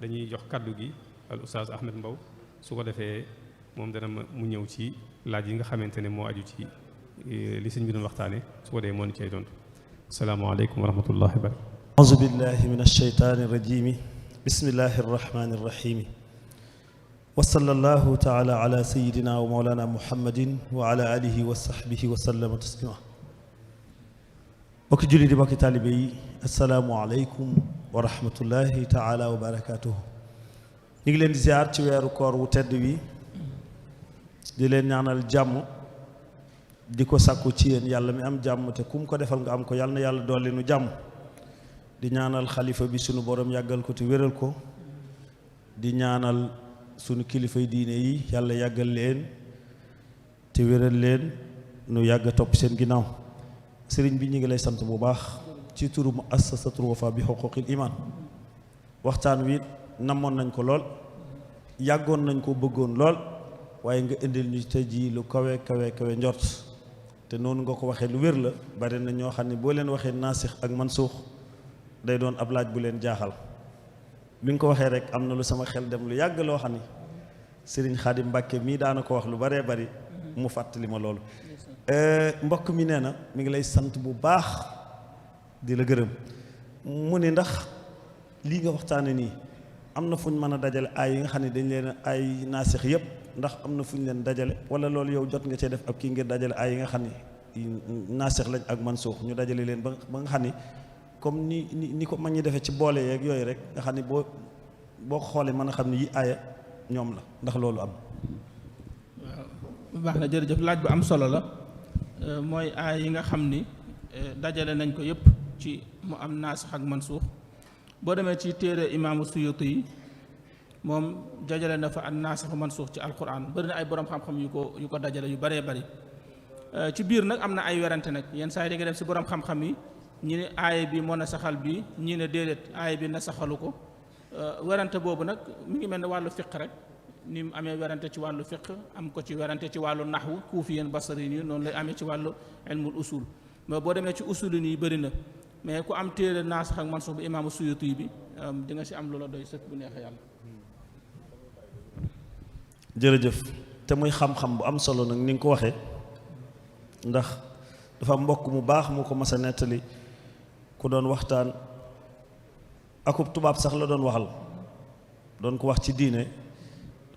dañuy jox kaddu gi al oustaz Ahmed Mbow su ko defee moom dana mu ñëw ci laaj yi nga xamante ne moo aju ci li sëriñ bi doon waxtaane su ko defee moo ni cay doon asalaamaaleykum wa rahmatullahi wa barakatuh auzu billahi min alsheytaani irrajimi bismillahi arrahmani irrahimi wa sallallahu taala ala sayidina wa mawlana muhammadin wa ala alihi wa sahbihi wa sallama taslima bokki julli di bokki taalibe yi asalaamu aleykum wa rahmatullahi taala wa barakatuhu ñu ngi leen di ziar ci weeru koor wu tedd wi di leen ñaanal jàmm di ko sàkku ci yéen yàlla mi am jàmm te kum ko defal nga am ko yàlla na yàlla dolli nu jàmm di ñaanal xalifa bi sunu borom yàggal ko te wéral ko di ñaanal sunu kilifay diine yi yàlla yàggal leen te wéral leen nu yàgg topp seen ginnaaw sëriñ bi ñu ngi lay sant bu baax ci turu muassasatul wafa bi xuquqil iman waxtaan wi namoon nañ ko lool yàggoon nañ ko bëggoon lool waaye nga indil ñu tey jii lu kawe kawe njort te noonu nga ko waxee lu wér la bari na ñoo xam ne boo leen waxee naasix ak mansuux day doon ab laaj bu leen jaaxal bi nga ko waxee rek am na lu sama xel dem lu yàgg loo xam ni Sëriñ Xaadim Mbàkke mii daana ko wax lu baree bari mu fàttali ma loolu mbokk mi nee na mi ngi lay sant bu baax di la gërëm mu ne ndax lii nga waxtaane nii am na fu ñu mën a dajale ay yi nga xam ne dañ leen ay naasix yëpp ndax am na fu ñu leen dajale wala loolu yow jot nga cee def ab kii ngir dajale ay yi nga xam ne naasix lañ ak mansuux ñu dajale leen ba nga xam ni comme ni ko mag ñi defee ci boole yeeg yooyu rek nga xam ne boo ko xoolee mën a xam ne yi aaya ñoom la ndax loolu am. waaw baax na jërëjëf laaj bu am solo la mooy aaya yi nga xam ni dajale nañ ko yëpp ci mu am naasix ak mansuux boo demee ci téere imaamu Suyuti yi moom dajale na fa an naasix mansuux ci alquran bëri na ay borom xam-xam yu ko dajale yu bëree bëri ci biir nag am na ay werante nag yenn saa yi da nga dem si borom xam-xam yi. ñi ne aaya bi moo na saxal bi ñi ne déedéet aaya bi na saxalu ko werante boobu nag mi ngi mel ne wàllu fiq rek ni mu amee werante ci wàllu fiq am ko ci werante ci wàllu naxwu kuufi yéen basari nii noonu lay amee ci wàllu ilmul usul mais boo demee ci usul yi nii bëri na mais ku am téere naasix ak mansuux bu imaamu Suyuti bi di nga si am loola doy sëkk bu neexee yàlla. jërëjëf te muy xam-xam bu am solo nag ni nga ko waxee ndax dafa mbokk mu baax mu ko mas a nettali ku doon waxtaan akub tubaab sax la doon waxal doon ko wax ci diine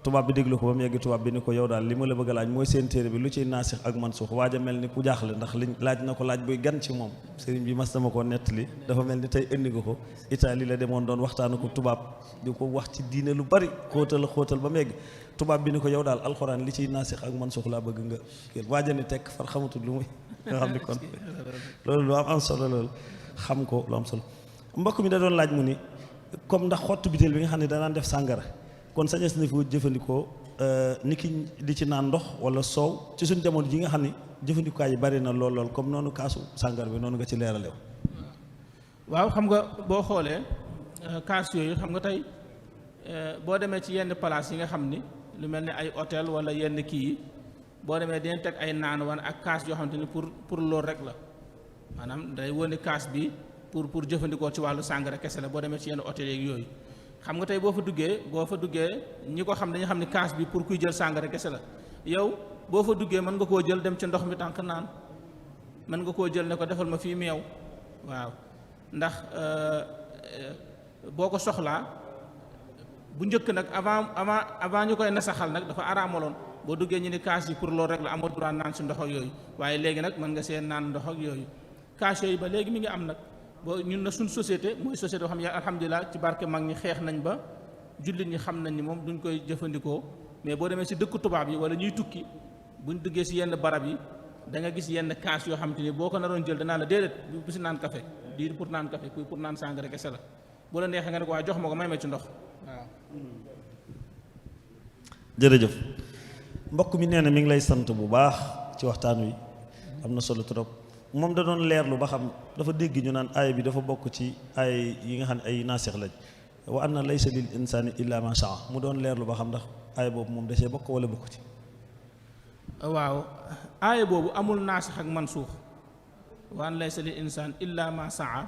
tubaab bi déglu ko ba mu yegg tubaab bi ni ko yow daal li ma la bëgg a laaj mooy seen téere bi lu ciy naasix ak mansuux waaj a mel ni ku jaaxle ndax liñ laaj na ko laaj buy gan ci moom sëriñ bi mas dama koo nettali dafa mel ni tey indi nga ko Italie la demoon doon waxtaanu ko tubaab di ko wax ci diine lu bari xóotal ba mu yegg tubaab bi ni ko yow daal alxuraan li ciy naasix ak mansuux laa bëgg nga kii waaj a ni tekk far xamatul lu muy nga xam ni kon loolu lu am solo loolu xam ko lu am solo mbokk mi da doon laaj mu ni comme ndax xottu biteel bi nga xam ne danaan def sàngara kon sañes na fi jëfandikoo ni ki di ci naan ndox wala soow ci suñ jamono ji nga xam ne jëfandikukaay yi bari na lool comme noonu kaasu sàngara bi noonu nga ci leeralew waaw xam nga boo xoolee kaas yooyu xam nga tey boo demee ci yenn place yi nga xam ni lu mel ni ay hôtel wala yenn kii yi boo demee dinañ teg ay naan wan ak kaas yoo xamante ni pour loolu rek la maanaam day wone kaas bi pour jëfandikoo ci wàllu sàngara kese la boo demee ci yenn hôtel yeeg yooyu xam nga tey boo fa duggee ñi ko xam dañu xam ni kaas bi pour kuy jël sàngara kese la yow boo fa duggee mën nga koo jël dem ci ndox mi tànk naan mën nga koo jël ne ko defal ma fii meew waaw ndax boo ko soxlaa bu njëkk nag avant ñu koy nasaxal nag dafa araamaloon boo duggee ñu ni kaas yi pour loolu rek la amoo droit naan si ndox ak yooyu waaye léegi nag mën nga seen naan ndox ak yooyu kaas yooyu ba léegi mi ngi am nag boo ñun na suñ société mooy société boo xam ne alhamdulilah ci barke mag ñi xeex nañ ba jullit ñi xam nañ ni moom duñ koy jëfandikoo mais boo demee si dëkku tubaab yi wala ñuy tukki buñ duggee si yenn barab yi da nga gis yenn kaas yoo xam te ni boo ko naroon jël danaa la déedéet bu si naan café di pour naan café pour naan sàngara kese la bu la neexee nga ne ko waaye jox ma ko may ma ci ndox waaw. jërëjëf mbokk mi nee na mi ngi lay sant bu baax ci waxtaan wi am na solo trop moom da doon leerlu ba xam dafa dégg ñu naan aaya bi dafa bokk ci aaya yi nga xam ne ay naasix lañ wa anna laysa lil insaani illa ma saa mu doon leerlu ba xam ndax aaya boobu moom da cee bokk wala bokk ci. waaw aaya boobu amul naasix ak mansuux wa an laysa lil insaan illa ma saa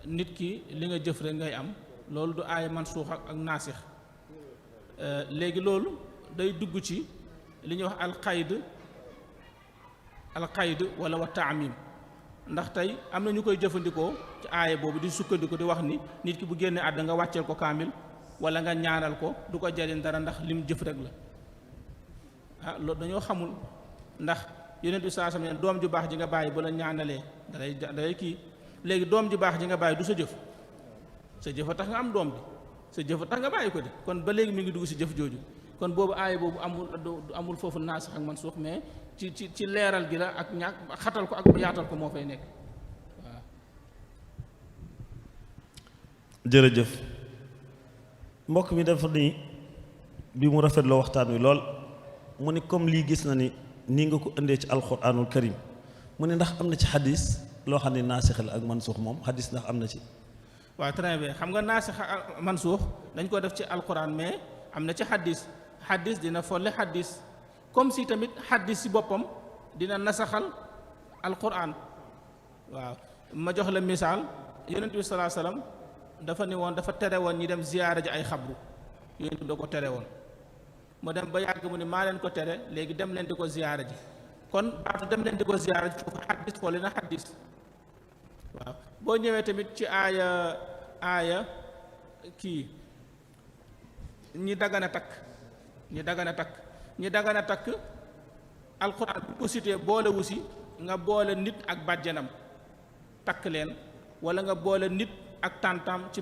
nit ki li nga jëf rek ngay am loolu du aaya mansuux ak naasix léegi loolu day dugg ci li ñuy wax alqayd wala wa taamim ndax tey am na ñu koy jëfandikoo ci aaya boobu di sukkandiku di wax ni nit ki bu génnee àdduna nga wàcceel ko kaamil wala nga ñaanal ko du ko jariñ dara ndax lim jëf rek la ah loolu dañoo xamul ndax yonent bi saa sam ne doom ju baax ji nga bàyyi ba la ñaanalee dalay kii léegi doom ju baax ji nga bàyyi du sa jëf sa jëf a tax nga am doom bi sa jëf a tax nga bàyyi ko de kon ba léegi mi ngi dugg si jëf jooju kon boobu aaya boobu amul foofu naasix ak mansuux mais ci leeral gi la ak ñàkk xatal ko ak yaatal ko moo fay nekk waaw. jërëjëf mbokk mi dafa ni bi mu rafetloo waxtaan wi lool mu ni comme lii gis na ni nii nga ko indee ci alquranul karim mu ne ndax am na ci xadis loo xam ne naasix la ak mansuux moom xadis ndax am na ci. waaw très bien xam nga naasix ak mansuux dañ ko def ci alquran mais am na ci xadis dina folle xadis comme si tamit xadis si boppam dina nasaxal alquran waaw ma jox la misaal yonent bi salaa salaam dafa ni woon dafa tere woon ñi dem ziyaara ji ay xabru yonent bi da ko tere woon mu dem ba yàgg mu ni maa leen ko tere léegi dem leen di ko ziyaara ji kon baatu dem leen di ko ziyaara ji foofu xadis folle na xadis waaw boo ñëwee tamit ci aaya kii ñi dagana takk alxuraan bu ko cité boole wusi nga boole nit ak bàjjanam takk leen wala nga boole nit ak tàntam ci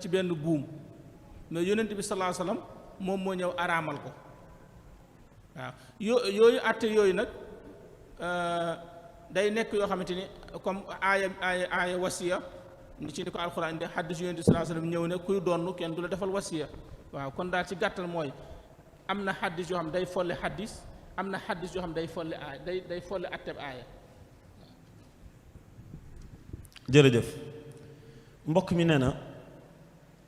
benn buum mais yonent bi sallallahu alayhi wasallam moom moo ñëw araamal ko waaw yooyu àtte yooyu nag day nekk yoo xamante ni comme aaya wasiya ni ci ni ko alxuraan indi xaddis yonent bi sallallahu alayhi wasallam ñëw ne kuy donn kenn du la defal wasiya waaw kon daal ci gàttal mooy am na xaddis yoo xam day folle xaddis am na xaddis yoo xam day folle aaya day folle atteb aaya. jërëjëf mbokk mi nee na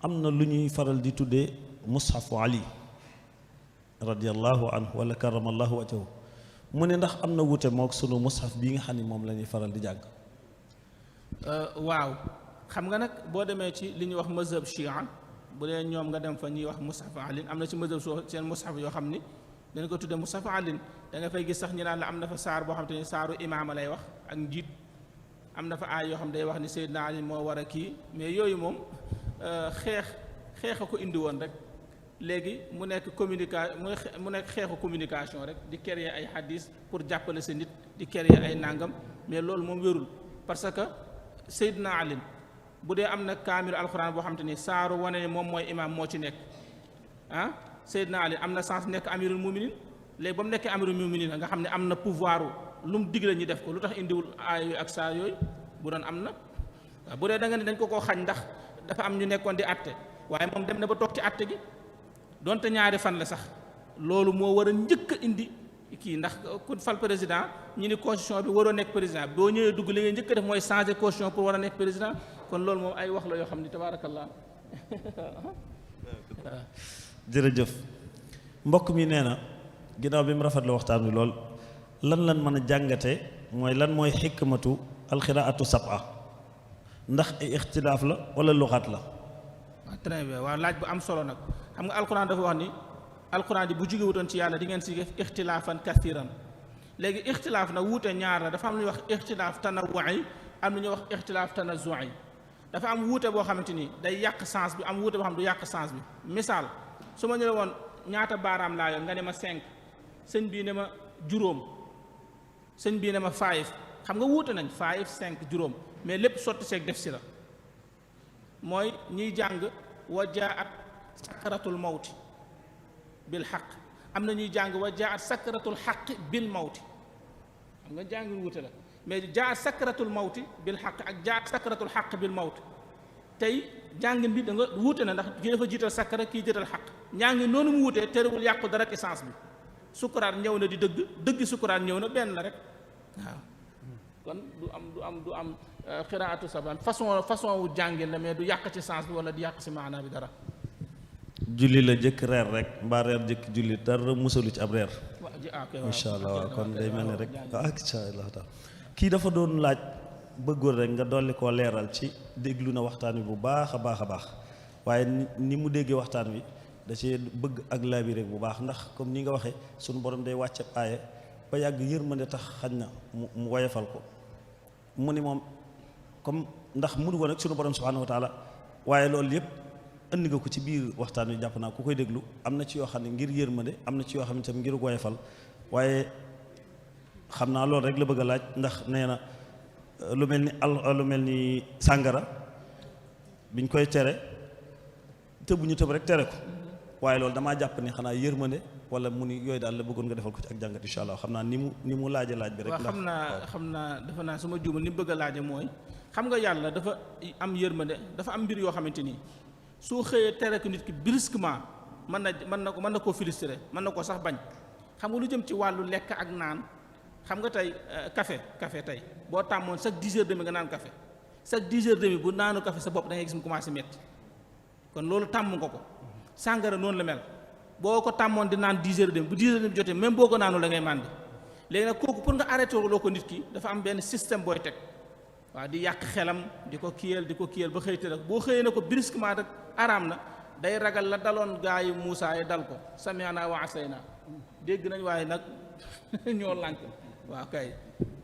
am na lu ñuy faral di tuddee mushafu ali radiyallahu anhu wala karamallahu wajhahu mu ne ndax am na wute mook sunu mushaf bii nga xam ni moom la ñuy faral di jàng. waaw xam nga nag boo demee ci li ñuy wax mazhab chia bu dee ñoom nga dem fa ñuy wax mushaf alin am na ci mazhab seen mushaf yoo xam ni dañ ko tuddee mushaf alin da nga fay gis sax ñu naan la am na fa saar boo xam te ni saaru imaama lay wax ak njiit am na fa aay yoo xam day wax ni Seydina Ali moo war a kii mais yooyu moom xeex a ko indi woon rek léegi mu nekk mu nekk xeexu communication rek di créer ay hadis pour jàppale sa nit di créer ay nangam mais loolu moom wérul parce que Seydina Ali bu dee am na kaamilu alxuraan boo xam te ni saaru wane ne moom mooy imaam moo ci nekk ah Seydina Ali am na sens nekk amirul muminin léegi ba mu nekkee amirul muminin nga xam ne am na pouvoir lu mu digle ñu def ko lu tax indiwul aay yooyu ak saa yooyu bu doon am na waaw bu dee da nga ne dañ ko koo xañ ndax dafa am ñu nekkoon di atte waaye moom dem na ba toog ci atte gi donte ñaari fan la sax loolu moo war a njëkk a indi kii ndax ku fal président ñu ni constitution bi waroo nekk président boo ñëwee dugg li ngay njëkk a def mooy changer constitution pour war a nekk président kon loolu moom ay wax la yoo xam ni tabaarakallah. jërëjëf mbokk mi nee na ginnaaw bi mu rafetlu waxtaan wi lool lan mën a jàngate mooy lan mooy xikmatu alxiraatu sab'a ndax ay ixtilaaf la wala luxaat la. waaw très bien waaw laaj bu am solo nag xam nga alquran dafa wax ni alquran ji bu jóge wutoon ci yàlla di ngeen si ixtilaafan kathiran léegi ixtilaaf na wuute ñaar la dafa am lu ñuy wax ixtilaaf tanawwu'i am lu ñuy wax ixtilaaf tanazzu'i dafa am wuute boo xamante ni day yàq sens bi am wuute boo xam du yàq sens bi misaal su ma ñëwee woon ñaata baaraam laa yoon nga ne ma 5 sëñ bii ne ma juróom sëñ bii ne ma 5 xam nga wuute nañ 5 5 juróom mais lépp sotti seeg def si la mooy ñiy jàng wa jaat sakaratul mawti bil xaq am na ñuy jàng wa jaat sakaratul xaq bil mawti xam nga jàngin wuute la mais jaat sakaratul mawti bil xaq ak jaat sakaratul xaq bil mawti tey jàngin bi da nga wuute na ndax kii dafa jiital sakara kii jiital xaq njàngin noonu mu wuutee terewul yàqu dara ci sens bi sukuraat ñëw na di dëgg sukuraat ñëw na benn la rek waaw kon du am xiraatu saban façon wu jàngin la mais du yàq ci sens bi wala di yàq ci maanaa bi dara. julli la jëkk reer rek mbaa reer jëkk julli dara musalu ci ab reer. incha allah waaw kon day mel ni rek incha allah taala kii dafa doon laaj bëggoon rek nga dolli koo leeral ci déglu na waxtaan wi bu baax a baax a baax waaye ni mu déggee waxtaan wi da cee bëgg ak laabi rek bu baax ndax comme ni nga waxee sunu borom day wàcce aaye ba yàgg yërmande tax xañ na mu woyefal ko mu ni moom comme ndax mënu woon ak sunu borom subhanahu wa taala waaye loolu yëpp indi nga ko ci biir waxtaan wi jàpp naa ku koy déglu am na ci yoo xam ne ngir yërmande am na ci yoo xam ne tam ngir woyefal waaye xam naa loolu rek la bëgg a laaj ndax nee na lu mel ni sàngara biñ koy tere tëbuñu tëb rek tere ko waaye loolu damaa jàpp ni xanaa yërmande wala mu ni yooyu daal la bëggoon nga defal ko ci ak jàngat incha allah xam naa ni mu laaje laaj bi rek. waaw xam naa dafa naa su ma juumul ni mu bëgg a laaje mooy xam nga yàlla dafa am yërmande dafa am mbir yoo xamante ni soo xëyee tere ko nit ki brusquement mën na koo frustré mën na koo sax bañ xam nga lu jëm ci wàllu lekk ak naan xam nga tey café tey boo tàmmoon chaque 10h30 nga naan café chaque 10h30 bu naanu café sa bopp da ngay gis mu commencé metti kon loolu tàmm nga ko sàngara noonu la mel boo ko tàmmoon di naan 10h30 bu 10h30 jotee même boo ko naanu la ngay màndi léegi nag kooku pour nga arrêté loo ko nit ki dafa am benn système booy teg waaw di yàq xelam di ko kiyal ba xëyte rek boo xëyee na ko brusquement rek araam na day ragal la daloon gaa yi Muusaa yi dal ko sami'naa wa asaynaa dégg nañ waaye nag ñoo lànk waaw kay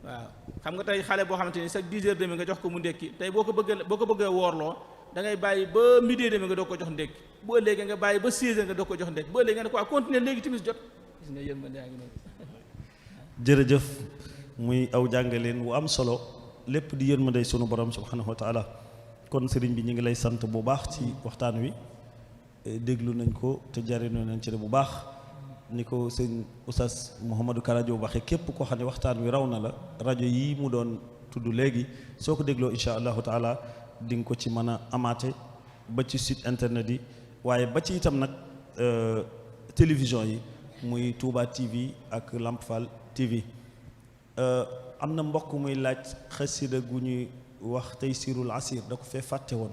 waaw xam nga tey xale boo xamante ni chaque 10h30 nga jox ko mu ndékki tey boo ko bëggee woorloo da ngay bàyyi ba midi demi nga doog ko jox ndékki bu ëllëgee nga bàyyi ba 6h nga doog ko jox ndékki bu ëllëgee nga ne ko continuer léegi timis jot gis nga yéen ma yaa ngi noonu. jërëjëf muy aw jàngaleen wu am solo lépp di yërmande sunu borom subhanahu wa taala kon sëriñ bi ñu ngi lay sant bu baax ci waxtaan wi déglu nañ ko te jariñoo nañ ci bu baax ni ko sëñ Oustaz Mouhamadou Karajo waxee képp koo xam ne waxtaan wi raw na la rajo yi mu doon tudd léegi soo ko dégloo incha allahu taala di nga ko ci mën a amaate ba ci site internet yi waaye ba ci itam nag télévision yi muy Touba TV ak Lamp Fall TV am na mbokk muy laaj xasida gu ñuy wax Taysirul Asir da ko fee fàtte woon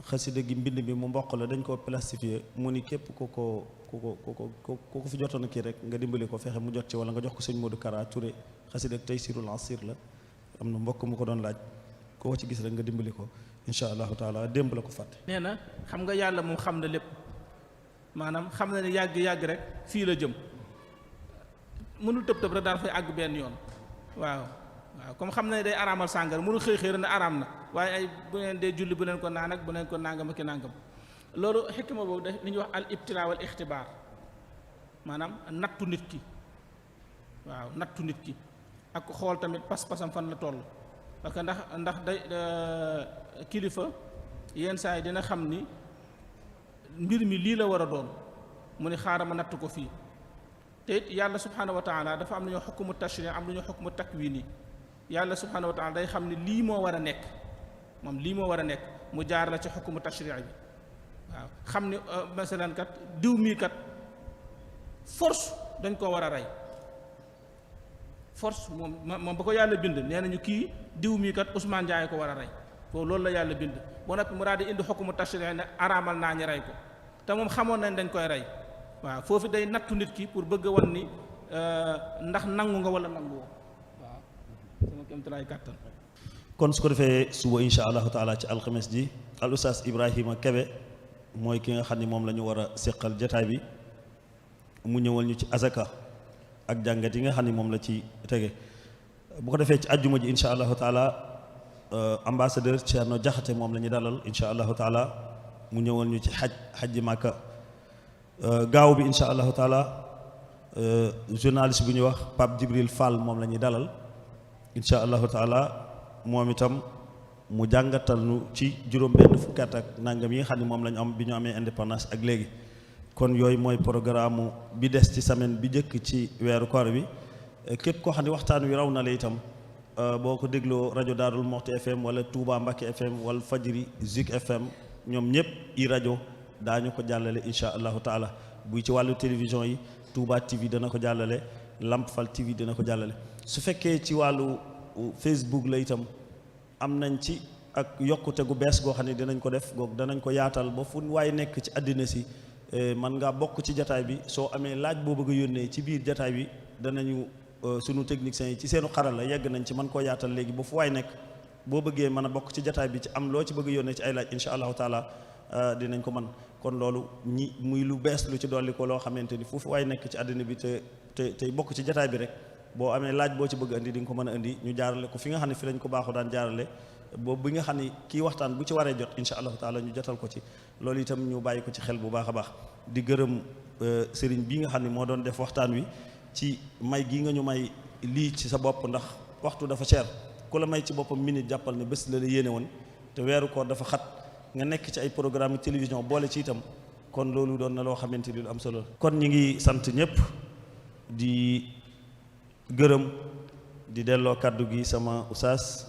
xasida gi mbind bi mu mboq la dañ koo plastifié mu ni képp ku ko fi jotoon kii rek nga dimbali ko fexe mu jot ci wala nga jox ko sëñ Modou Kara Touré xasida Taysirul Asir la am na mbokk mu ko doon laaj koo ci gis rek nga dimbali ko incha allahu taala démb la ko fàtte. nee na xam nga yàlla moom xam na lépp maanaam xam na ne yàgg rek fii la jëm mënul tëb rek daal fay àgg benn yoon waaw comme xam na ne day araamal sàngara mënul xëy rek ne araam na waaye ay bu leen dee julli bu leen ko naan ak bu leen ko nangam ak nangam loolu xikma boobu li ñuy wax al ibtilaa wal ixtibaar maanaam nattu nit ki waaw nattu nit ki ak xool tamit pas-pasam fan la toll parce que ndax day kilifa yenn saa yi dina xam ni mbir mi lii la war a doon mu ni xaaral ma natt ko fii te it yàlla subhaanahu wa taala dafa am lu ñuy xukmu tashri am lu ñuy xukmu takwini yàlla subhaanahu wa taala day xam ni lii moo war a nekk moom lii moo war a nekk mu jaar la ci xukmu tashri bi waaw xam ni masalan kat diw mii kat force dañ koo war a rey force moom ba ko yàlla bind nee nañu kii diw mii kat Ousmane Ndiaye ko war a rey foofu loolu la yàlla bind ba noppi mu daal di indi xukmu tashri ne araamal naa ñi rey ko te moom xamoon nañ dañ koy rey waaw foofu day nattu nit ki pour bëgg a wan ni ndax nangu nga wala nangu woo waaw sama kéemtalaay kàttan. kon su ko defee suba insha allahu taala ci alxames ji al oustaz Ibrahima Kebe mooy ki nga xam ni moom la ñu war a séqal jataay bi mu ñëwal ñu ci azaka ak jàngat yi nga xam ni moom la ci tege bu ko defee ci ajjuma ji insha allahu taala ambassadeur Thierno Diakhaté moom la ñu dalal insha allahu taala mu ñëwal ñu ci xajji Màkka gaaw bi insha allahu taala journaliste bu ñuy wax Pape Djibril Fall moom la ñuy dalal insha allahu taala moom itam mu jàngatal nu ci juróom-benn fukki at ak nangam yi nga xam ne moom la ñu am bi ñu amee indépendance ak léegi kon yooyu mooy programme bi des ci semaine bi njëkk ci weeru koor bi képp koo xam ne waxtaan wi raw na la itam boo ko dégloo rajo Daarul Moxti FM wala Touba Mbacké FM wala Fajri Zik FM ñoom ñëpp i rajo daañu ko jàllale insha allahu taala buy ci wàllu télévision yi Touba TV dana ko jàllale Lamp Fall TV dana ko jàllale su fekkee ci wàllu Facebook la itam am nañ ci ak yokkute gu bees goo xam ne dinañ ko def goog danañ ko yaatal ba fu waaye nekk ci àddina si man ngaa bokk ci jataay bi soo amee laaj boo bëgg a yónnee ci biir jataay bi danañu sunu techniciens yi ci seenu xaral la yegg nañ ci mën koo yaatal léegi ba fu waay nekk boo bëggee mën a bokk ci jataay bi ci am loo ci bëgg a yónnee ci ay laaj insha allahu taala dinañ ko mën kon loolu muy lu bees lu ci dolli ko loo xamante ni foofu waay nekk ci àddina bi tey bokk ci jataay bi rek boo amee laaj boo ci bëgg indi di nga ko mën a indi ñu jaarale ko fi nga xam ne fi lañ ko baaxoo daan jaarale boobu bi nga xam ne kii waxtaan bu ci waree jot insha allahu taala ñu jotal ko ci loolu itam ñu bàyyi ko ci xel bu baax a baax di gërëm sëriñ bii nga xam ne moo doon def waxtaan wi ci may gi nga ñu may lii ci sa bopp ndax waxtu dafa cher ku la may ci boppam minute jàppal ne bés la la yéene woon te weeru koor dafa xat nga nekk ci ay programme télévision boole ci itam kon loolu doon na loo xamante ni lu am solo kon ñi ngi sant ñëpp di gërëm di delloo kàddu gi sama oustaz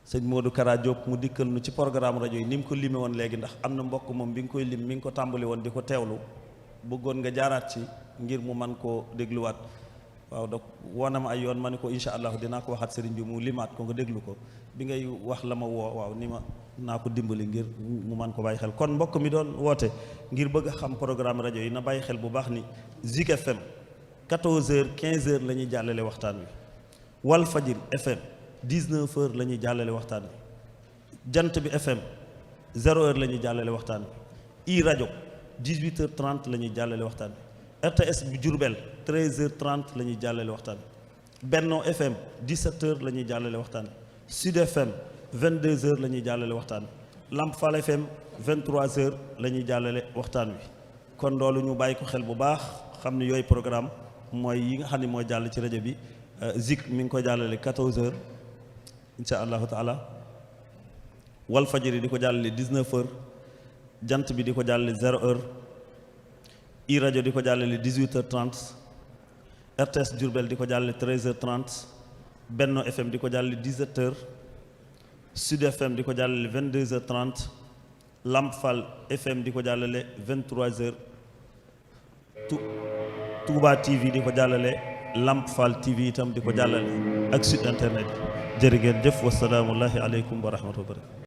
sëñ Modou Kara Diop mu dikkal nu ci programme rajo yi ni mu ko lime woon léegi ndax am na mbokk moom bi nga koy lim mi ngi ko tàmbali woon di ko teewlu bëggoon nga jaaraat ci ngir mu man koo dégluwaat waaw donc woona ma ay yoon ma ne ko insha allah dinaa ko waxaat sëriñ bi mu limaat ko nga déglu ko bi ngay wax la ma woo waaw ni ma naa ko dimbali ngir mu man ko bàyyi xel kon mbokk mi doon woote ngir bëgg a xam programme rajo yi na bàyyi xel bu baax ni Zik FM 14h 15h la ñuy jàllale waxtaan wi Walf Fadjri FM 19h la ñuy jàllale waxtaan wi Jant bi FM 0h la ñuy jàllale waxtaan wi i rajo 18h30 la ñuy jàllale waxtaan wi RTS bi Diourbel 13h30 la ñuy jàllale waxtaan wi Benno FM 17h la ñuy jàllale waxtaan wi Sud FM 22h la ñuy jàllale waxtaan wi Lamp Fall FM 23h la ñuy jàllale waxtaan wi kon loolu ñu bàyyi ko xel bu baax xam ne yooyu programme mooy yi nga xam ne mooy jàll ci rajo bi Zik mi ngi ko jàllale 14h insha allahu taala Walf Fadjri di ko jàllale 19h Jant bi di ko jàllale 0h i rajo di ko jàllale 18h30 RTS Diourbel di ko jàllale 13h30 Benno FM di ko jàllale 17h Sud FM di ko jàllale 22h30 Lamp Fall FM di ko jàllale 23h Touba TV di ko jàllale Lamp Fall TV itam di ko jàllale ak site internet jërë ngeen jëf wasalaamullahi aleykum wa rahmatullahi wa barakatuh